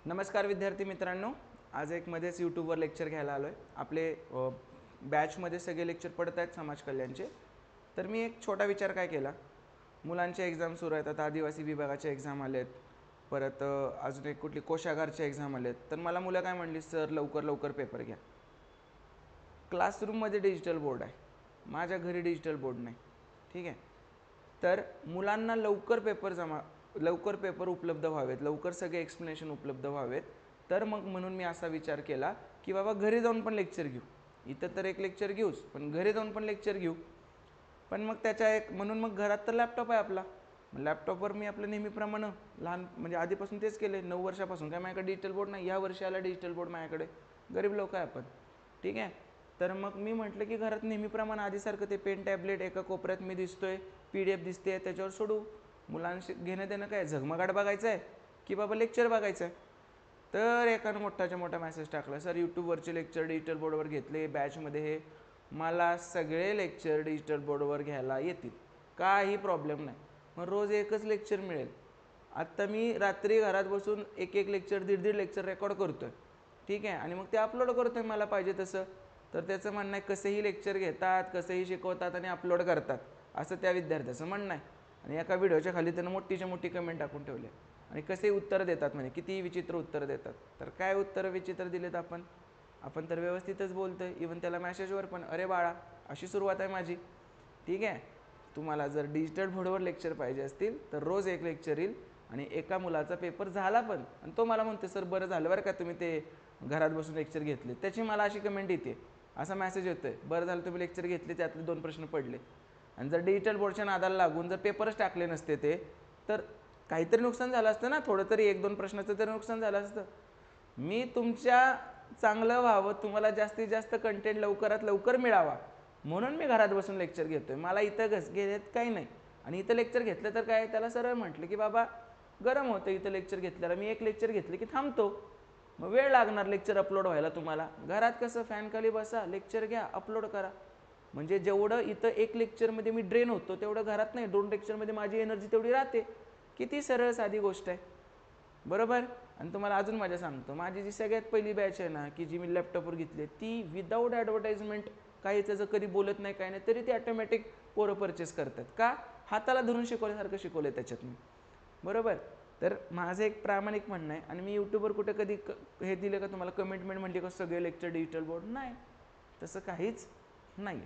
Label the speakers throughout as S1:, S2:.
S1: नमस्कार विद्यार्थी मित्रांनो, आज एक मध्येच यूट्यूबवर लेक्चर घ्यायला आलो आहे. आपले बॅचमध्ये सगळे लेक्चर पडत आहेत समाज कल्याणचे. तर मी एक छोटा विचार काय केला, मुलांचे एक्झाम सुरू आहेत, आता आदिवासी विभागाचे एक्झाम आले आहेत, परत अजून एक कुठली कोशागारचे एक्झाम आले आहेत. तर मला मुलं काय म्हणली, सर लवकर लवकर पेपर घ्या. क्लासरूममध्ये डिजिटल बोर्ड आहे, माझ्या घरी डिजिटल बोर्ड नाही. ठीक आहे, तर मुलांना लवकर पेपर उपलब्ध व्हावेत, लवकर सगळे एक्सप्लेनेशन उपलब्ध व्हावेत. तर मग म्हणून मी असा विचार केला की बाबा घरी जाऊन पण लेक्चर घेऊ. इथं तर एक लेक्चर घेऊच, पण घरी जाऊन पण लेक्चर घेऊ. पण मग म्हणून मग घरात तर लॅपटॉप आहे आपला. लॅपटॉपवर मी आपलं नेहमीप्रमाणे लहान म्हणजे आधीपासून तेच केले. 9 वर्षापासून काय माझ्याकडे डिजिटल बोर्ड नाही. या वर्षी आला डिजिटल बोर्ड माझ्याकडे. गरीब लोक आहे आपण. ठीक आहे, तर मग मी म्हटलं की घरात नेहमीप्रमाणे आधीसारखं ते पेन टॅबलेट एका कोपऱ्यात मी दिसतोय, PDF दिसते, त्याच्यावर सोडू. मुलांशी घेणं देणं काय, झगमगाट बघायचं आहे की बाबा लेक्चर बघायचं आहे. तर एकानं मोठाच्या मोठा मेसेज टाकला, सर यूट्यूबवरचे लेक्चर डिजिटल बोर्डवर घेतले बॅचमध्ये. हे मला सगळे लेक्चर डिजिटल बोर्डवर घ्यायला येतील, काही प्रॉब्लेम नाही. मग रोज एकच लेक्चर मिळेल. आत्ता मी रात्री घरात बसून एक लेक्चर, दीड लेक्चर रेकॉर्ड करतोय. ठीक आहे, आणि मग ते अपलोड करतोय मला पाहिजे तसं. तर त्याचं म्हणणं आहे, कसेही लेक्चर घेतात, कसेही शिकवतात आणि अपलोड करतात, असं त्या विद्यार्थ्याचं म्हणणं आहे. आणि एका व्हिडिओच्या खाली त्यानं मोठीच्या मोठी कमेंट टाकून ठेवले. आणि कसे उत्तर देतात म्हणजे, कितीही विचित्र उत्तर देतात. तर काय उत्तर विचित्र दिलेत आपण तर व्यवस्थितच बोलतोय. इवन त्याला मॅसेजवर पण, अरे बाळा अशी सुरुवात आहे माझी. ठीक आहे, तुम्हाला जर डिजिटल बोर्डवर लेक्चर पाहिजे असतील तर रोज एक लेक्चर येईल. आणि एका मुलाचा पेपर झाला पण, आणि तो मला म्हणतो, सर बरं झालं बरं का तुम्ही ते घरात बसून लेक्चर घेतले. त्याची मला अशी कमेंट येते, असा मेसेज येतोय, बरं झालं तुम्ही लेक्चर घेतले, त्यातले 2 प्रश्न पडले. आणि जर डिजिटल बोर्डच्या नादाला लागून जर पेपरच टाकले नसते ते, तर काहीतरी नुकसान झालं असतं ना, थोडं तरी 1-2 प्रश्नाचं तरी नुकसान झालं असतं. मी तुमच्या चांगलं व्हावं, तुम्हाला जास्तीत जास्त कंटेंट लवकरात लवकर मिळावा म्हणून मी घरात बसून लेक्चर घेतोय. मला इथं घेत काही नाही. आणि इथं लेक्चर घेतलं तर काय, त्याला सरळ म्हटलं की बाबा गरम होतं इथं लेक्चर घेतल्याला. मी एक लेक्चर घेतले की थांबतो, मग वेळ लागणार लेक्चर अपलोड व्हायला तुम्हाला. घरात कसं फॅन खाली बसा, लेक्चर घ्या, अपलोड करा. म्हणजे जेवढं इथं एक लेक्चरमध्ये मी ड्रेन होतो तेवढं घरात नाही. 2 लेक्चरमध्ये माझी एनर्जी तेवढी राहते. किती सरळ साधी गोष्ट आहे, बरोबर. आणि तुम्हाला अजून मजा सांगतो, माझी जी सगळ्यात पहिली बॅच आहे ना, की जी मी लॅपटॉपवर घेतली, ती विदाऊट ॲडव्हर्टाइजमेंट, काही त्याचं कधी बोलत नाही, काही नाही, तरी ती ऑटोमॅटिक पोरं परचेस करतात. का, हाताला धरून शिकवल्यासारखं शिकवलं त्याच्यात मी, बरोबर. तर माझं एक प्रामाणिक म्हणणं आहे. आणि मी यूट्यूबवर कुठे कधी हे दिलं का तुम्हाला, कमेंटमेंट म्हणली का सगळे लेक्चर डिजिटल बोर्ड, नाही, तसं काहीच नाही.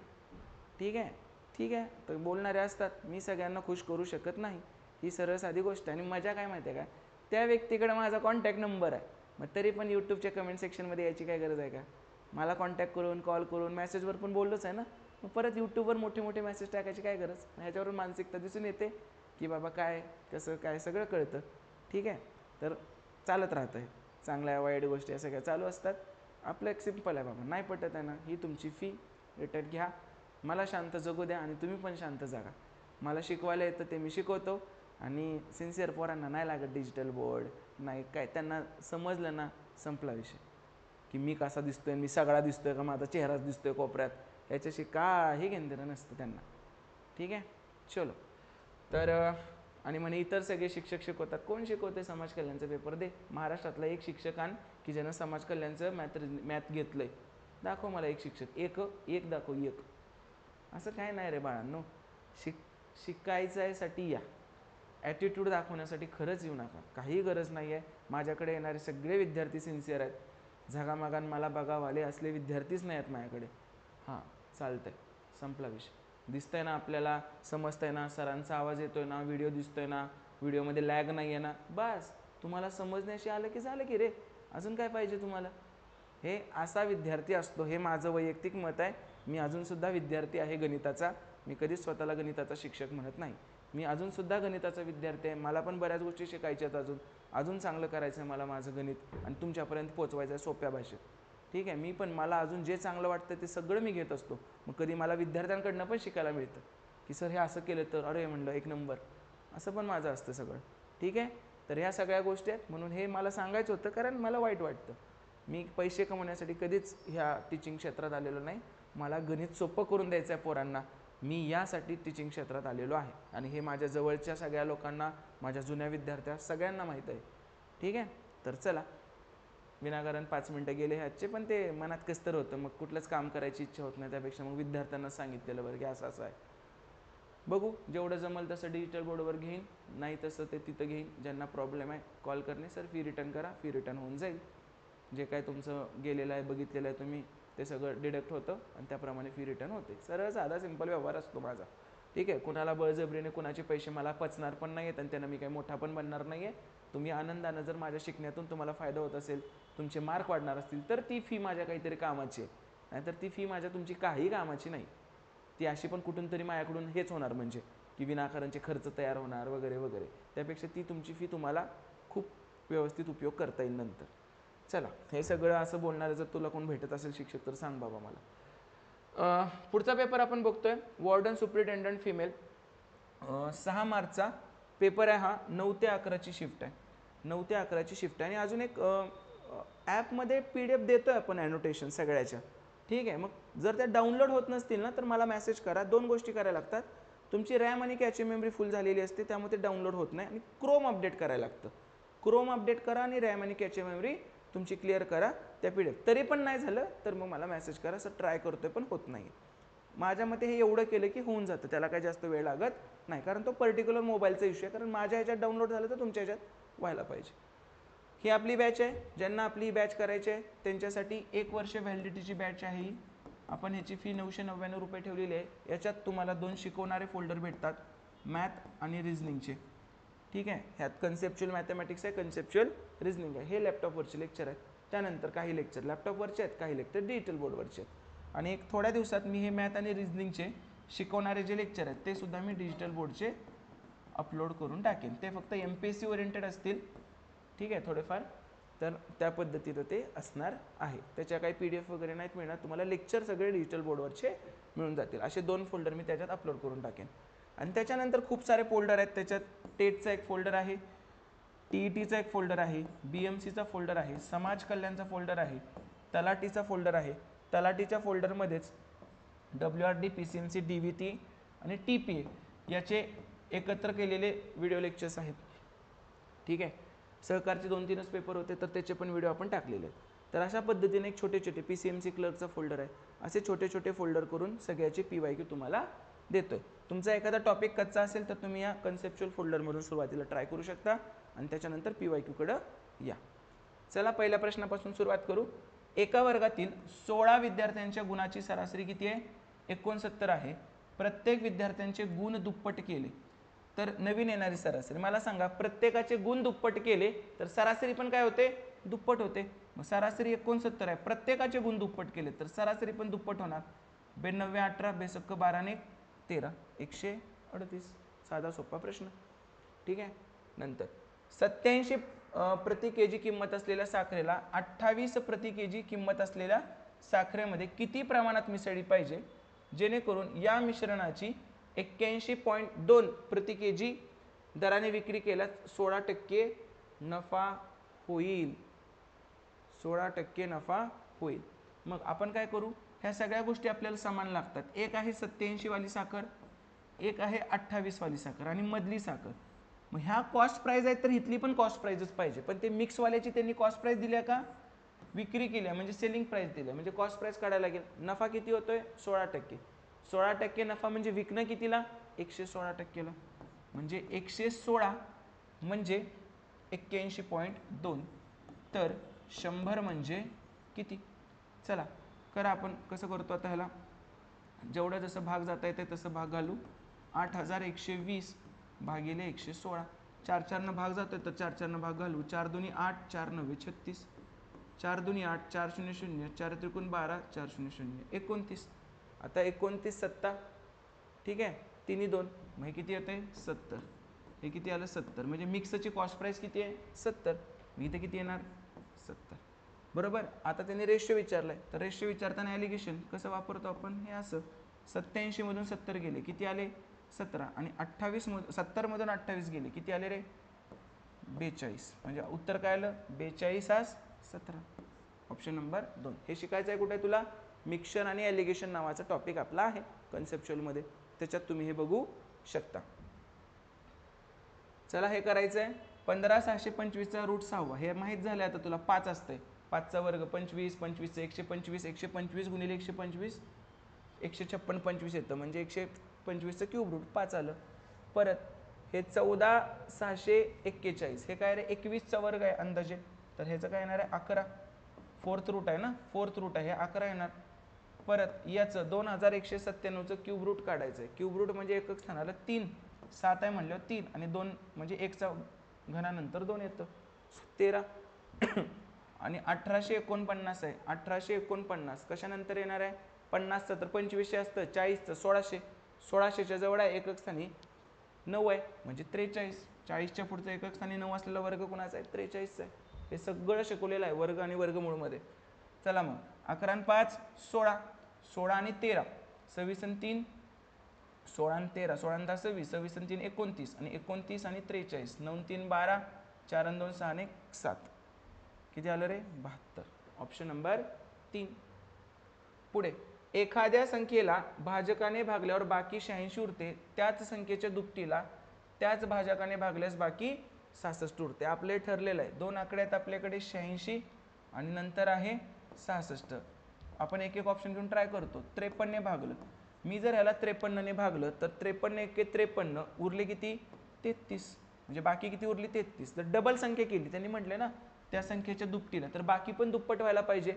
S1: ठीक आहे, ठीक आहे, तर बोलणारे असतात, मी सगळ्यांना खुश करू शकत नाही, ही सरळ साधी गोष्ट आहे. आणि मजा काय माहिती आहे का, त्या व्यक्तीकडे माझा कॉन्टॅक्ट नंबर आहे, मग तरी पण यूट्यूबच्या कमेंट सेक्शनमध्ये यायची काय गरज आहे का. मला कॉन्टॅक्ट करून, कॉल करून, मेसेजवर पण बोललोच आहे ना, मग परत यूट्यूबवर मोठे मोठे मेसेज टाकायची काय गरज. ह्याच्यावरून मानसिकता दिसून येते की बाबा काय कसं काय सगळं कळतं. ठीक आहे, तर चालत राहतं आहे, चांगल्या वाईट गोष्टी या सगळ्या चालू असतात. आपलं एक सिम्पल आहे बाबा, नाही पटत आहे ना, ही तुमची फी रिटर्न घ्या, मला शांत जगू द्या आणि तुम्ही पण शांत जागा. मला शिकवायला येतं ते मी शिकवतो. आणि सिन्सिअर पोरांना नाही लागत डिजिटल बोर्ड, नाही काय, त्यांना समजलं ना संपला विषय. की मी कसा दिसतोय, मी सगळा दिसतोय का, माझा चेहराच दिसतोय कोपऱ्यात, याच्याशी काही घेणं नसतं त्यांना. ठीक आहे, चलो. तर आणि म्हणे इतर सगळे शिक्षक शिकवतात, कोण शिकवते समाज कल्याणचा पेपर दे. महाराष्ट्रातला एक शिक्षक आण की ज्यानं समाज कल्याणचं मॅथ घेतलंय, दाखव मला एक शिक्षक, एक दाखव, एक. असं काय नाही रे बाळांनो, शिकायचं आहे साठी या, ॲटिट्यूड दाखवण्यासाठी खरंच येऊ नका, काही गरज नाही आहे. माझ्याकडे येणारे सगळे विद्यार्थी सिन्सिअर आहेत. झगामागान मला बघावाले असले विद्यार्थीच नाही आहेत माझ्याकडे. हां, चालतंय, संपला विषय. दिसतंय ना आपल्याला, समजतंय ना, सरांचा आवाज येतोय ना, व्हिडिओ दिसतोय ना, व्हिडिओमध्ये लॅग नाही आहे ना, बस तुम्हाला समजण्याशी आलं की झालं की रे, अजून काय पाहिजे तुम्हाला. हे असा विद्यार्थी असतो, हे माझं वैयक्तिक मत आहे. मी अजूनसुद्धा विद्यार्थी आहे गणिताचा. मी कधीच स्वतःला गणिताचा शिक्षक म्हणत नाही. मी अजूनसुद्धा गणिताचा विद्यार्थी आहे. मला पण बऱ्याच गोष्टी शिकायच्या आहेत, अजून चांगलं करायचं आहे मला माझं गणित, आणि तुमच्यापर्यंत पोचवायचं आहे सोप्या भाषेत. ठीक आहे, मी पण मला अजून जे चांगलं वाटतं ते सगळं मी घेत असतो. मग कधी मला विद्यार्थ्यांकडनं पण शिकायला मिळतं की सर हे असं केलं तर, अरे म्हणलं 1 नंबर, असं पण माझं असतं सगळं. ठीक आहे, तर ह्या सगळ्या गोष्टी आहेत. म्हणून हे मला सांगायचं होतं, कारण मला वाईट वाटतं. मी पैसे कमवण्यासाठी कधीच ह्या टीचिंग क्षेत्रात आलेलो नाही. मला गणित सोपं करून द्यायचं आहे पोरांना, मी यासाठी टीचिंग क्षेत्रात आलेलो आहे. आणि हे माझ्या जवळच्या सगळ्या लोकांना, माझ्या जुन्या विद्यार्थ्या सगळ्यांना माहीत आहे. ठीक आहे, तर चला, विनाकारण 5 मिनटं गेले ह्याचे, पण ते मनात कसं होतं, मग कुठलंच काम करायची इच्छा होत नाही. त्यापेक्षा मग विद्यार्थ्यांना सांगितलेलं बरं की असं असं आहे. बघू जेवढं जमल तसं डिजिटल बोर्डवर घेईन, नाही तसं ते तिथं घेईन. ज्यांना प्रॉब्लेम आहे कॉल करणे, सर फी रिटर्न करा, फी रिटर्न होऊन जाईल. जे काय तुमचं गेलेलं आहे बघितलेलं आहे तुम्ही ते सगळं डिडक्ट होतं आणि त्याप्रमाणे फी रिटर्न होते. सरळ साधा सिंपल व्यवहार असतो माझा. ठीक आहे, कुणाला बळजबरीने कुणाचे पैसे मला पचणार पण नाही आहेत आणि त्यानं मी काही मोठा पण बनणार नाही आहे. तुम्ही आनंदानं जर माझ्या शिकण्यातून तुम्हाला फायदा होत असेल, तुमचे मार्क वाढणार असतील, तर ती फी माझ्या काहीतरी कामाची आहे. नाहीतर ती फी माझ्या तुमची काही कामाची नाही. ती अशी पण कुठून तरी माझ्याकडून हेच होणार, म्हणजे की विनाकारणचे खर्च तयार होणार वगैरे वगैरे. त्यापेक्षा ती तुमची फी तुम्हाला खूप व्यवस्थित उपयोग करता येईल नंतर. चला, हे सगळं असं बोलणारं जर तुला कोण भेटत असेल शिक्षक तर सांग बाबा मला. पुढचा पेपर आपण बघतोय, वॉर्डन सुप्रिटेंडंट फिमेल. 6 मार्चचा पेपर आहे हा. 9 ते 11ची शिफ्ट आहे. 9 ते 11ची शिफ्ट आहे. आणि अजून एक ॲपमध्ये PDF देतोय आपण ॲनोटेशन सगळ्याच्या. ठीक आहे, मग जर त्या डाउनलोड होत नसतील ना तर मला मेसेज करा. 2 गोष्टी करायला लागतात. तुमची रॅम आणि कॅचे मेमरी फुल झालेली असते, त्यामुळे ते डाउनलोड होत नाही. आणि क्रोम अपडेट करायला लागतं. क्रोम अपडेट करा आणि रॅम आणि कॅचे मेमरी तुमची क्लिअर करा त्या PDF. तरी पण नाही झालं तर मग मला मेसेज करा, सर ट्राय करतोय पण होत नाही. माझ्या मते हे एवढं केलं की होऊन जातं, त्याला काही जास्त वेळ लागत नाही. कारण तो पर्टिक्युलर मोबाईलचा इश्यू आहे. कारण माझ्या ह्याच्यात डाउनलोड झालं तर तुमच्या ह्याच्यात व्हायला पाहिजे. ही आपली बॅच आहे. ज्यांना आपली ही बॅच करायची आहे त्यांच्यासाठी 1 वर्ष व्हॅलिडिटीची बॅच आहे ही. आपण ह्याची फी 999 रुपये ठेवलेली आहे. याच्यात तुम्हाला 2 शिकवणारे फोल्डर भेटतात, मॅथ आणि रिझनिंगचे. ठीक आहे, ह्यात कन्सेप्च्युअल मॅथमॅटिक्स आहे, कन्सेप्च्युअल रिझनिंग आहे. हे लॅपटॉपवरचे लेक्चर आहेत. त्यानंतर काही लेक्चर लॅपटॉपवरचे आहेत, काही लेक्चर डिजिटल बोर्डवरचे आहेत. आणि एक थोड्या दिवसात मी हे मॅथ आणि रिझनिंगचे शिकवणारे जे लेक्चर आहेत ते सुद्धा मी डिजिटल बोर्डचे अपलोड करून टाकेन. ते फक्त MPSC ओरिएंटेड असतील. ठीक आहे, थोडेफार तर त्या पद्धतीनं ते असणार आहे. त्याच्या काही PDF वगैरे नाहीत मिळणार तुम्हाला. लेक्चर सगळे डिजिटल बोर्डवरचे मिळून जातील. असे 2 फोल्डर मी त्याच्यात अपलोड करून टाकेन. आणि त्याच्यानंतर खूप सारे फोल्डर आहेत. त्याच्यात टेटचा एक फोल्डर आहे, TETचा एक फोल्डर आहे, BMCचा फोल्डर आहे, समाज कल्याणचा फोल्डर आहे, तलाठीचा फोल्डर आहे. तलाठीच्या फोल्डरमध्येच WRD, PCMC, DVT आणि TPA याचे एकत्र केलेले व्हिडिओ लेक्चर्स आहेत. ठीक आहे, सहकारचे 2-3च पेपर होते तर त्याचे पण व्हिडिओ आपण टाकलेले आहेत. तर अशा पद्धतीने एक छोटे छोटे PCMC क्लर्कचा फोल्डर आहे. असे छोटे छोटे फोल्डर करून सगळ्याचे PYQ तुम्हाला देतोय. तुमचा एखादा टॉपिक कच्चा असेल तर तुम्ही या कन्सेप्च्युअल फोल्डरमधून सुरुवातीला ट्राय करू शकता आणि त्याच्यानंतर PYQ कडे या. चला, पहिल्या प्रश्नापासून सुरुवात करू. एका वर्गातील 16 विद्यार्थ्यांच्या गुणाची सरासरी किती आहे? 69 आहे. प्रत्येक विद्यार्थ्यांचे गुण दुप्पट केले तर नवीन येणारी सरासरी. मला सांगा, प्रत्येकाचे गुण दुप्पट केले तर सरासरी पण काय होते? दुप्पट होते. मग सरासरी 69 आहे, प्रत्येकाचे गुण दुप्पट केले तर सरासरी पण दुप्पट होणार. 92, 18, बेसक्क 12 ने 13, 138. साधा सोपा प्रश्न. ठीक आहे. नंतर 87 प्रति केजी किंमत असलेल्या साखरेला 28 प्रति केजी किंमत असलेल्या साखरेमध्ये किती प्रमाणात मिसळली पाहिजे जेणेकरून या मिश्रणाची 81.2 प्रति केजी दराने विक्री केल्यास 16% नफा होईल. 16% नफा होईल. मग आपण काय करू, ह्या सगळ्या गोष्टी आपल्याला समान लागतात. एक आहे 87 वाली साखर, एक आहे 28 वाली साखर आणि मधली साखर. मग ह्या कॉस्ट प्राइस आहेत तर इथली पण कॉस्ट प्राइसच पाहिजे. पण ते मिक्सवाल्याची त्यांनी कॉस्ट प्राइस दिल्या का? विक्री केल्या म्हणजे सेलिंग प्राइस दिल्या, म्हणजे कॉस्ट प्राइस काढायला लागेल. नफा किती होतोय? 16%. 16% नफा म्हणजे विकणं कितीला? 116%ला. म्हणजे 116 म्हणजे 81.2 तर 100 म्हणजे किती? चला करा, आपण कसं करतो आता ह्याला. जेवढं जसं भाग जाता येते तसं भाग घालू. 8120 भागिले 116. 4 4 न भाग जातोय तर 4 4 न भाग घालू. 4 2 8, 4 9 36, 4 2 8, 4 0 0, 4 त्रिकोण 12, 4 0 0, 29. आता 29 7. ठीक आहे, 3 2 मग हे किती येते? 70. हे किती आलं? 70. म्हणजे मिक्सची कॉस्ट प्राइस किती आहे? 70. मी इथे किती येणार? 70. बरोबर. आता त्यांनी रेशिओ विचारलाय तर रेशिओ विचारताना ॲलिगेशन कसं वापरतो आपण? हे असं 87 मधून 70 गेले किती आले? 17. आणि 28 70 मधून 28 गेले किती आले रे? 42. म्हणजे उत्तर काय आलं? 42 17. Option number 2. हे शिकायचं आहे कुठे तुला? मिक्सचर आणि ॲलिगेशन नावाचा टॉपिक आपला आहे कन्सेप्च्युअलमध्ये, त्याच्यात तुम्ही हे बघू शकता. चला, हे करायचं आहे. 15625 चा रूट 6 हे माहीत झालं आता तुला 5 असते. 5चा वर्ग 25, 25 125, 125 गुणिले 125 156 25 येतं, म्हणजे 125चं क्यूब रूट 5 आलं. परत हे 14,641, हे काय रे 21चा वर्ग आहे अंदाजे, तर ह्याचं काय येणार आहे 11, फोर्थ रूट आहे ना, फोर्थ रूट आहे, हे 11 येणार. परत याचं 2197चं क्यूब रूट काढायचं आहे. क्यूब रूट म्हणजे एकक स्थानाला 3, 7 आहे म्हणल्यावर 3 आणि 2 म्हणजे 1चा घनानंतर 2 येतं, 13. आणि 1849 आहे, 1849 कशानंतर येणार आहे, 50चं तर 2500 असतं, 40चं 1600, 1600च्या जवळ आहे एकक स्थानी 9 आहे म्हणजे 43, 40च्या पुढचं एकक स्थानी 9 असलेला वर्ग कोणाचा आहे 43चा आहे. हे सगळं शिकवलेलं आहे वर्ग आणि वर्गमूळमध्ये. चला मग 11 आणि 5 16, 16 आणि 13 26 आणि 3 16 आणि 13, 16 आणि 10 26, 26 आणि 3 29 आणि 29 आणि 43, 9 आणि 3 12, 4 आणि 2 6 आणि 7, किती आलं रे 72, ऑप्शन नंबर 3. पुढे एखाद्या संख्येला भाजकाने भागल्यावर बाकी 86 उरते, त्याच संख्येच्या दुपटीला त्याच भाजकाने भागल्यास बाकी 66 उरते. आपले ठरलेलं आहे, दोन आकड्यात आपल्याकडे 86 आणि नंतर आहे 66. आपण एक एक ऑप्शन घेऊन ट्राय करतो. 53ने भागलं, मी जर ह्याला 53ने भागलं तर 53 एके 53 उरले किती 33, म्हणजे बाकी किती उरली 33. तर डबल संख्या केली त्यांनी म्हटले ना त्या संख्येच्या दुपटीला, तर बाकी पण दुप्पट व्हायला पाहिजे.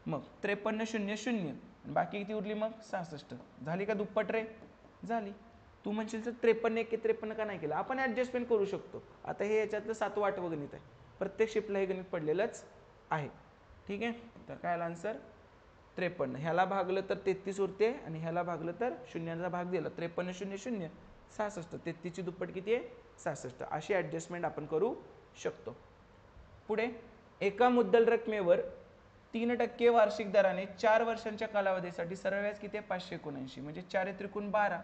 S1: मग 53 0 0 बाकी किती उरली मग 66, झाली का दुप्पट रे, झाली. तू म्हणशील तर 53 एके 53 का नाही केलं, आपण ॲडजस्टमेंट करू शकतो. आता हे याच्यातलं 7वं 8वं गणित आहे, प्रत्येक शिफ्टला हे गणित पडलेलंच आहे. ठीक आहे, तर काय आला आन्सर 53. ह्याला भागलं तर 33 उरते आणि ह्याला भागलं तर शून्याचा भाग दिला, 53 0 0 66, 33ची दुप्पट किती आहे 66. अशी ॲडजस्टमेंट आपण करू शकतो. पुढे एका मुद्दल रकमेवर 3% वार्षिक दराने 4 वर्षांच्या कालावधीसाठी सरळ व्याज किती आहे 579, म्हणजे 4 त्रिकोण 12,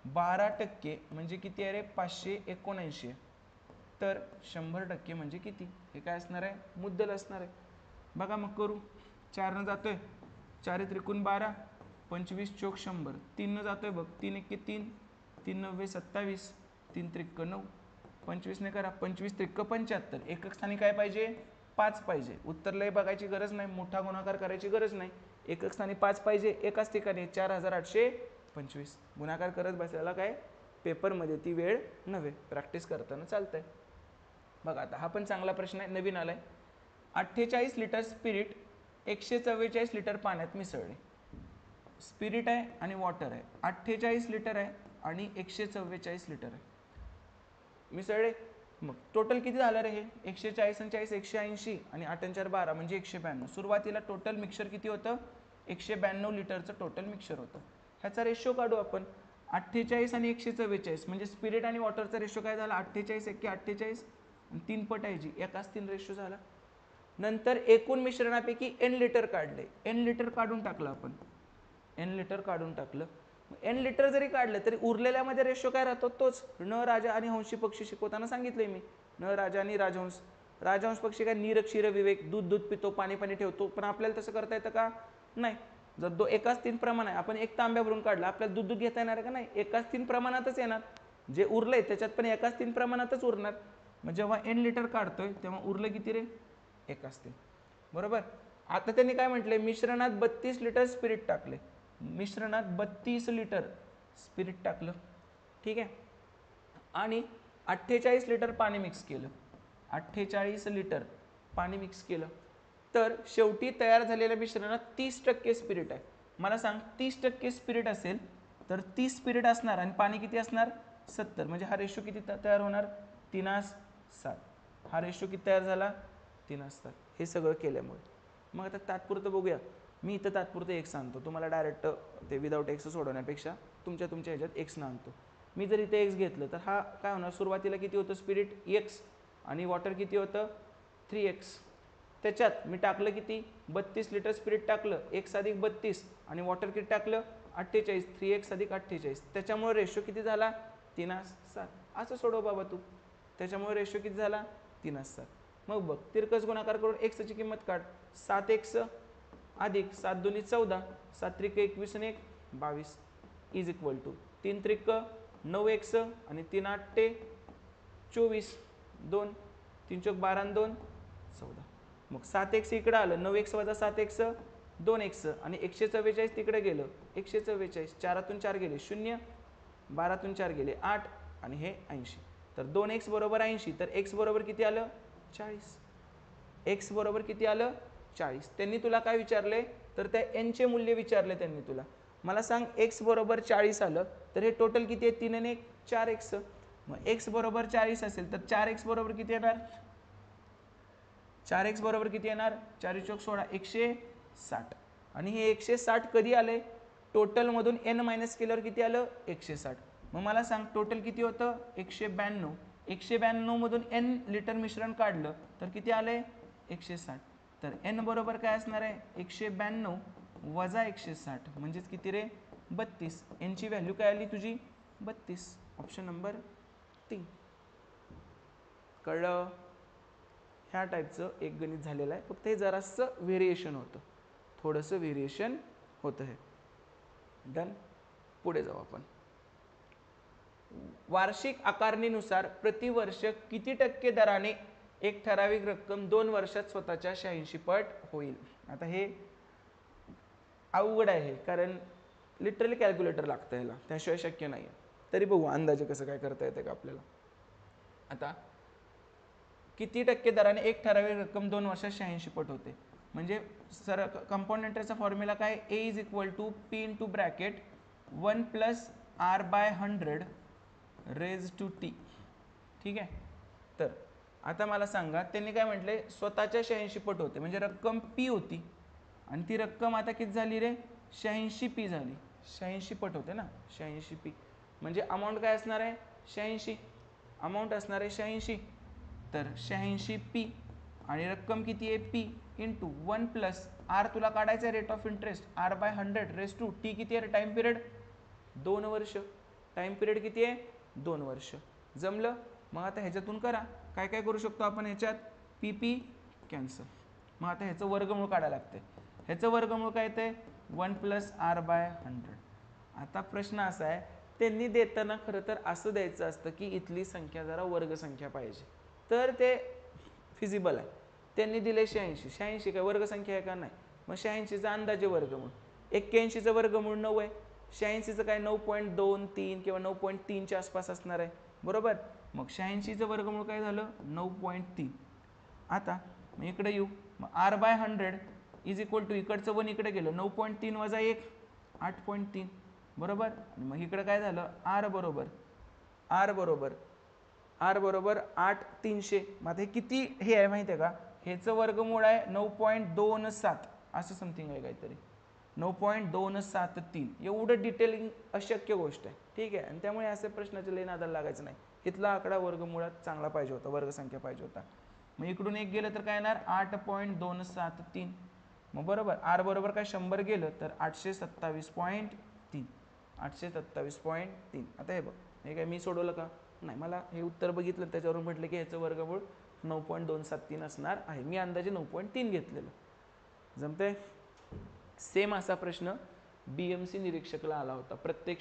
S1: 12% म्हणजे किती आहे रे 579. तर 100% म्हणजे किती, हे काय असणार आहे मुद्दल असणार आहे. बघा मग करू, 4 न जातोय, 4 त्रिकोण 12, 25 चोक 100, 3 न जातोय बघ, 3 एके 3, 3 9 27, 3 त्रिक 9, 25 ने करा, 25 त्रिक 75, एकक स्थानी काय पाहिजे 5 पाहिजे. उत्तर लय बघायची गरज नाही, मोठा गुणाकार करायची गरज नाही, एकक स्थानी 5 पाहिजे. एकाच ठिकाणी 4825 गुणाकार करत बसायला काय पेपरमध्ये ती वेळ नव्हे, प्रॅक्टिस करताना चालतंय. बघा आता हा पण चांगला प्रश्न आहे, नवीन आलाय. 48 लिटर स्पिरिट 144 लिटर पाण्यात मिसळले. स्पिरिट आहे आणि वॉटर आहे, 48 लिटर आहे आणि 144 लिटर आहे मिसळले. मग टोटल किती झालं रे हे 140 आणि 40 180 आणि 8 आणि 4 12 म्हणजे 192. सुरुवातीला टोटल मिक्सर किती होतं 192 लिटरचं टोटल मिक्सर होतं. ह्याचा रेशो काढू आपण, 48 आणि 144 म्हणजे स्पिरिट आणि वॉटरचा रेशो काय झाला 48 एके 48 आणि 3 पट आहे जी एकाच 3 रेशो झाला. नंतर एकूण मिश्रणापैकी n लिटर काढले, n लिटर काढून टाकलं आपण, n लिटर काढून टाकलं. n लिटर जरी काढलं तरी उरलेल्यामध्ये रेशो काय राहतो तोच. न राजा आणि हंशी पक्षी शिकवताना सांगितलंय मी, न राजा आणि राजहंस. राजहंस पक्षी काय नीर क्षीर विवेक, दूध दूध पितो पाणी पाणी ठेवतो, पण आपल्याला तसं करता येतं का नाही. जर एकाच 3 प्रमाण आहे, आपण एक तांब्या भरून काढला, आपल्याला दूध दूध घेता येणार का नाही, एकाच 3 प्रमाणातच येणार. जे उरलंय त्याच्यात पण एकाच 3 प्रमाणातच उरणार. मग जेव्हा n लिटर काढतोय तेव्हा उरलं किती रे एकाच 3, बरोबर. आता त्यांनी काय म्हटलंय मिश्रणात 32 लिटर स्पिरिट टाकले, मिश्रणात 32 लिटर स्पिरिट टाकलं, ठीक आहे, आणि 48 लिटर पाणी मिक्स केलं, 48 लिटर पाणी मिक्स केलं. तर शेवटी तयार झालेल्या मिश्रणात 30% स्पिरिट आहे. मला सांग 30% स्पिरिट असेल तर 30 स्पिरिट असणार आणि पाणी किती असणार 70, म्हणजे हा रेशो किती तयार होणार 3:7. हा रेशो किती तयार झाला 3:7. हे सगळं केल्यामुळे. मग आता तात्पुरतं बघूया, मी इथं तात्पुरतं एक्स आणतो, तुम्हाला डायरेक्ट ते विदाउट एक्स सोडवण्यापेक्षा तुमच्या ह्याच्यात एक्स न आणतो. मी जर इथे एक्स घेतलं तर हा काय होणार सुरुवातीला किती होतं स्पिरिट एक्स आणि वॉटर किती होतं 3x. त्याच्यात मी टाकलं किती 32 लिटर स्पिरिट टाकलं, x अधिक 32 आणि वॉटर किती टाकलं 48, 3x अधिक 48. त्याच्यामुळे रेशो किती झाला 3:7. असं सोडव बाबा तू, त्याच्यामुळे रेशो किती झाला 3:7. मग बघ तिरकस गुणाकार करून x ची किंमत काढ, 7x अधिक 7 2 14, 7 त्रिक 21 आणि 1 22 इज इक्वल टू 3 त्रिक 9x आणि 3 8 24, 2 3 चौक 12 आणि 2 14. मग 7x इकडे आलं, 9x वजा 7x 2x आणि 144 तिकडे गेलं 144, 4तून 4 गेले 0, 12तून 4 गेले 8 आणि हे 80. तर 2x बरोबर 80, तर x बरोबर किती आलं 40. x बरोबर किती आलं 40. त्यांनी तुला काय विचारले, तर त्या n चे मूल्य विचारले त्यांनी तुला. मला सांग x बरोबर 40 आलं तर हे टोटल किती आहे, 3 आणि 1 4x. मग x बरोबर 40 असेल तर 4x बरोबर किती येणार, 4x बरोबर किती येणार, 4 चौक 16 160. आणि हे 160 कधी आले, टोटल मधून n मायनस केल्यावर किती आलं 160. मग मला सांग टोटल किती होतं 192. 192 मधून n लिटर मिश्रण काढलं तर किती आले 160. तर n बरोबर काय असणार आहे 192 वजा 160 म्हणजेच किती रे 32. n ची व्हॅल्यू काय आली तुझी 32. Option number 3. कळलं. ह्या टाईपचं एक गणित झालेलं आहे, फक्त हे जरासं व्हेरिएशन होतं, थोडंसं व्हेरिएशन होतं हे. डन. पुढे जाऊ आपण. वार्षिक आकारणीनुसार प्रतिवर्ष किती टक्के दराने एक ठराविक रक्कम 2 वर्षात स्वतःच्या 86 पट होईल. आता हे अवघड आहे कारण लिटरली कॅल्क्युलेटर लागतं ह्याला, त्याशिवाय शक्य नाही. तरी बघू अंदाजे कसं काय करता येते का आपल्याला. आता किती टक्के दराने एक ठराविक रक्कम 2 वर्षात 86 पट होते. म्हणजे सर कंपाऊंड फॉर्म्युला काय, a is equal to p into bracket 1 plus r by 100 raise to t. ठीक आहे. तर आता मला सांगा त्यांनी काय म्हटले, स्वतःच्या 86 पट होते म्हणजे रक्कम p होती आणि ती रक्कम आता किती झाली रे 86p झाली. 86 पट होते ना 86p म्हणजे अमाऊंट काय असणार आहे 86. अमाऊंट असणार आहे 86. तर 86p आणि रक्कम किती आहे p इंटू 1 प्लस r तुला काढायचं आहे rate of interest r by 100 raise to t किती आहे टाइम पिरियड 2 वर्ष. टाइम पिरियड किती आहे 2 वर्ष. जमलं. मग आता ह्याच्यातून करा काय काय करू शकतो आपण ह्याच्यात, p कॅन्सल. मग आता ह्याचं वर्गमूळ काढायला लागते. ह्याचं वर्गमूळ काय येते 1 प्लस r बाय 100. आता प्रश्न असा आहे त्यांनी देताना खरं तर असं द्यायचं असतं की इथली संख्या जरा वर्ग संख्या पाहिजे तर ते फिजिबल आहे. त्यांनी दिले 86. 86 काय वर्ग संख्या आहे का नाही. मग 86चा अंदाजे वर्गमूळ 81चं वर्गमूळ 9 आहे. 86चं काय 9.23 किंवा 9.3 च्या आसपास असणार आहे बरोबर. मग 86चं वर्गमूळ काय झालं 9.3. आता मग इकडे येऊ, मग r by 100 is equal to इकडचं 1 इकडे गेलं 9.3 वजा 1 8.3 बरोबर. मग इकडे काय झालं r बरोबर 8 300. मग आता हे किती हे आहे माहिती आहे का, ह्याचं वर्गमूळ आहे 9.27 असं समथिंग आहे काहीतरी 9.273. एवढं डिटेलिंग अशक्य गोष्ट आहे. ठीक आहे. आणि त्यामुळे असे प्रश्नाचे लई नादाला लागायचं नाही. इथला आकडा वर्गमुळात चांगला पाहिजे होता, वर्गसंख्या पाहिजे होता. मग इकडून एक गेलं तर काय येणार 8.273. मग बरोबर r बरोबर काय 100 गेलं तर 827.3. 827.3. आता हे बघ हे काय मी सोडवलं का नाही, मला हे उत्तर बघितलं त्याच्यावरून म्हटलं की ह्याचं वर्गमूळ 9.273 असणार आहे. मी अंदाजे 9.3 घेतलेलं. जमतंय. सेम असा प्रश्न BMC निरीक्षकला आला होता. प्रत्येक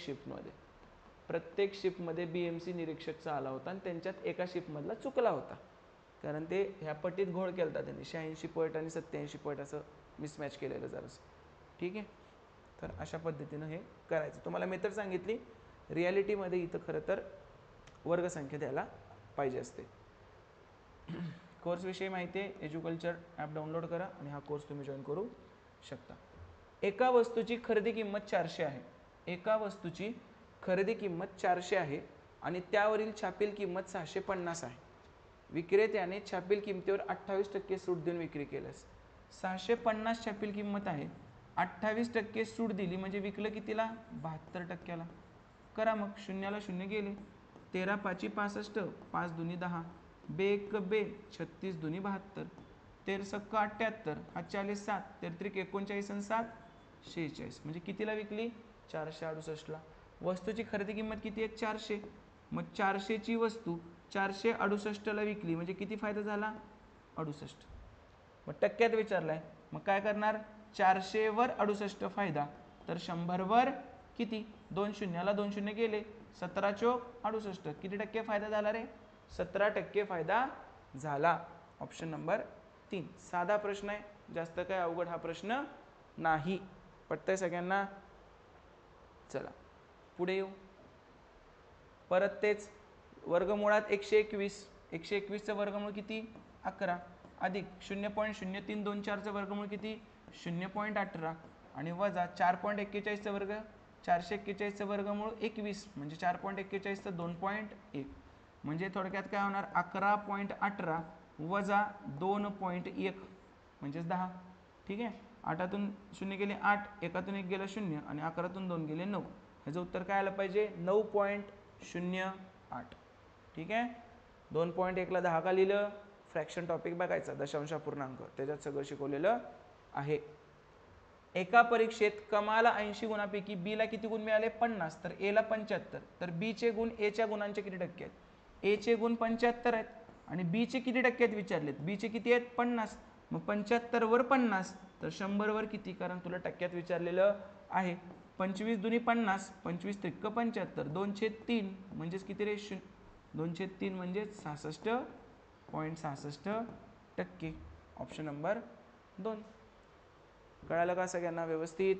S1: शिफ्टमध्ये BMC निरीक्षकचा आला होता आणि त्यांच्यात एका शिफ्टमधला चुकला होता कारण ते ह्या पट्टीत घोळ केला होता त्यांनी 86 पट आणि 87 पट असं मिसमॅच केलेलं जरासं. ठीक आहे. तर अशा पद्धतीनं हे करायचं. तुम्हाला मेथड सांगितली. रियालिटीमध्ये इथं खरं तर वर्गसंख्या द्यायला पाहिजे असते. कोर्सविषयी माहिती आहे एज्युकल्चर ॲप डाउनलोड करा आणि हा कोर्स तुम्ही जॉईन करू शकता. एका वस्तूची खरेदी किंमत 400 आहे. एका वस्तूची खरेदी किंमत 400 आहे आणि त्यावरील छापील किंमत 650 आहे. विक्रेत्याने छापील किमतीवर 28% सूट देऊन विक्री केल्यास 650 छापील किंमत आहे, 28% सूट दिली म्हणजे विकलं कितीला 72%ला. करा मग शून्याला शून्य गेले 13 5 65 5 2 10 बे 1 बे 36 2 72 13 सक्क 78 हा 40 7 33 39 आणि 7 46 म्हणजे कितीला विकली 468ला. वस्तूची खरेदी किंमत किती आहे 400. मग 400 ची वस्तू 468ला विकली म्हणजे किती फायदा झाला 68. मग टक्क्यात विचारलाय मग काय करणार 400 वर 68 फायदा तर 100 वर किती 2 शून्याला 2 शून्य गेले 17 चोक 68 किती टक्के फायदा झाला रे 17% फायदा झाला. Option number 3. साधा प्रश्न आहे, जास्त काय अवघड हा प्रश्न नाही. पटतंय सगळ्यांना? चला पुढे येऊ. परत तेच वर्गमुळात 121. 121चं वर्गमूळ किती? 11 अधिक 0.0324चं वर्गमूळ किती? 0.18 आणि वजा 4.41चा वर्ग 441चं वर्गमूळ 21 म्हणजे 4.41चं 2.1 म्हणजे थोडक्यात काय होणार? 11.18 वजा 2.1 म्हणजेच 10. ठीक आहे. 8तून 0 गेले 8, 1तून 1 गेलं 0 आणि 11तून 2 गेले 9. ह्याचं उत्तर काय आलं पाहिजे? 9.08. ठीक आहे. 2.1ला 10 का लिहिलं? फ्रॅक्शन टॉपिक बघायचा, दशांश अपूर्णांक, त्याच्यात सगळं शिकवलेलं आहे. एका परीक्षेत कमाला 80 गुणांपैकी बी ला किती गुण मिळाले? 50. तर ए ला 75. तर बी चे गुण ए च्या गुणांचे किती टक्के आहेत? ए चे गुण 75 आहेत आणि बी चे किती टक्के आहेत विचारलेत? बी चे किती आहेत? 50. मग 75 वर 50 तर 100 वर किती? कारण तुला टक्क्यात विचारलेलं आहे. 25 दुनी 50, 25 त्रिक 75, 2/3 म्हणजेच किती रे? 2/3 म्हणजे 66.66%. Option number 2. कळालं का सगळ्यांना व्यवस्थित?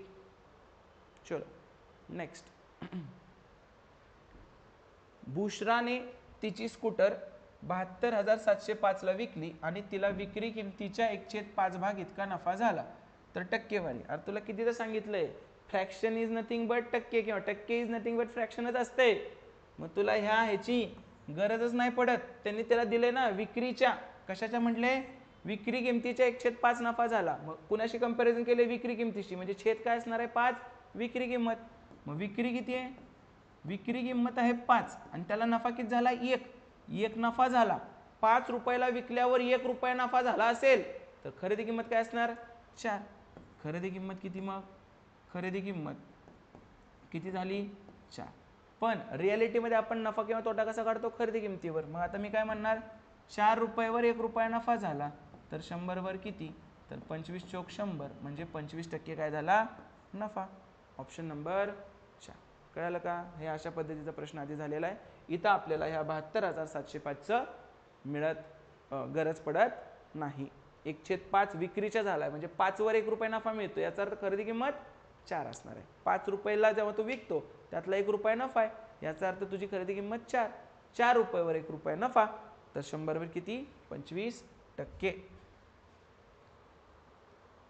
S1: चलो नेक्स्ट. बुशराने तिची स्कूटर 72,705 ला विकली आणि तिला विक्री किमतीच्या 1/5 भाग इतका नफा झाला. तर टक्केवारी. अरे तुला कितीदा सांगितलंय, फ्रॅक्शन इज नथिंग बट टक्के किंवा टक्के इज नथिंग बट फ्रॅक्शनच असते. मग तुला ह्याची गरजच नाही पडत. त्यांनी त्याला दिले ना विक्रीच्या, कशाच्या म्हटले? विक्री किमतीच्या 1/5 नफा झाला. मग कुणाशी कंपॅरिझन केले? विक्री किमतीशी. म्हणजे छेद काय असणार आहे? 5 विक्री किंमत. मग विक्री किती आहे? विक्री किंमत आहे 5 आणि त्याला नफा किती झाला? 1 नफा झाला. 5 रुपयाला विकल्यावर 1 रुपया नफा झाला असेल तर खरेदी किंमत काय असणार? 4. खरेदी किंमत किती? मग खरेदी किंमत किती झाली? 4. पण रियालिटीमध्ये आपण नफा किंवा तोटा कसा काढतो? खरेदी किमतीवर. मग आता मी काय म्हणणार? 4 रुपयावर 1 रुपया नफा झाला तर 100 वर किती? तर 25 चोक 100 म्हणजे 25% काय झाला? नफा. Option number 4. कळालं का? हे अशा पद्धतीचा प्रश्न आधी झालेला आहे. इथं आपल्याला ह्या 72,705चं गरज पडत नाही. 1/5 विक्रीच्या झालाय म्हणजे 5 वर 1 रुपया नफा मिळतो, याचा अर्थ खरेदी किंमत 4 असणार आहे. 5 रुपयाला जेव्हा तो विकतो त्यातला 1 रुपया नफा आहे, याचा अर्थ तुझी खरेदी किंमत 4. 4 रुपयावर 1 रुपया नफा तर 100 वर किती? 25%.